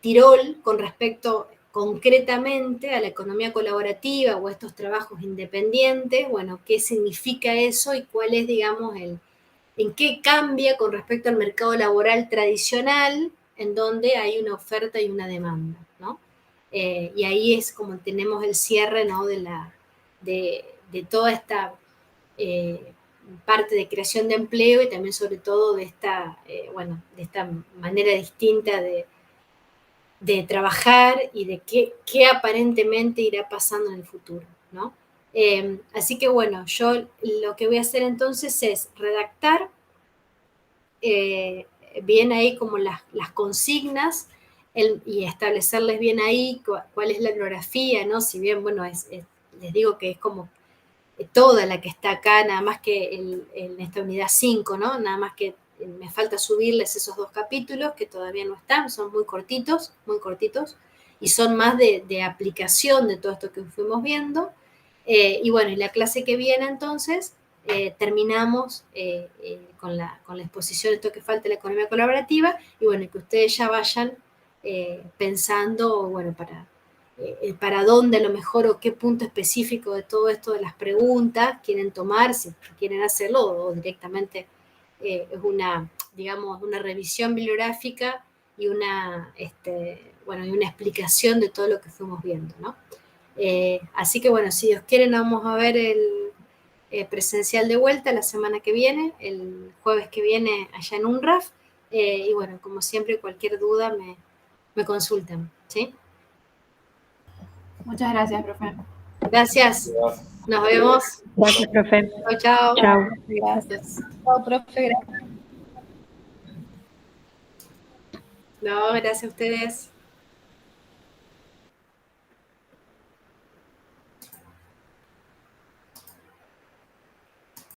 Tirol con respecto concretamente a la economía colaborativa o a estos trabajos independientes, bueno, qué significa eso y cuál es, digamos, en qué cambia con respecto al mercado laboral tradicional, en donde hay una oferta y una demanda, ¿no? Y ahí es como tenemos el cierre, ¿no? de toda esta parte de creación de empleo y también sobre todo de esta manera distinta de trabajar y de qué aparentemente irá pasando en el futuro, ¿no? Así que bueno, yo lo que voy a hacer entonces es redactar bien ahí como las consignas y establecerles bien ahí cuál es la bibliografía, ¿no? Si bien, bueno, les digo que es como toda la que está acá, nada más que en esta unidad 5, ¿no? Nada más que me falta subirles esos 2 capítulos que todavía no están, son muy cortitos, y son más de aplicación de todo esto que fuimos viendo. Y bueno, y la clase que viene entonces, terminamos con la exposición de esto que falta de la economía colaborativa, y bueno, que ustedes ya vayan pensando, bueno, para dónde a lo mejor o qué punto específico de todo esto de las preguntas quieren tomar, si quieren hacerlo o directamente es digamos, una revisión bibliográfica y y una explicación de todo lo que fuimos viendo, ¿no? Así que bueno, si Dios quiere, nos vamos a ver el presencial de vuelta la semana que viene, el jueves que viene allá en UNRAF, y bueno, como siempre, cualquier duda me consultan, ¿sí? Muchas gracias, profe. Gracias. Nos vemos. Gracias, profe. Chao. Chao. Gracias. Chao, profe. Gracias. No, gracias a ustedes.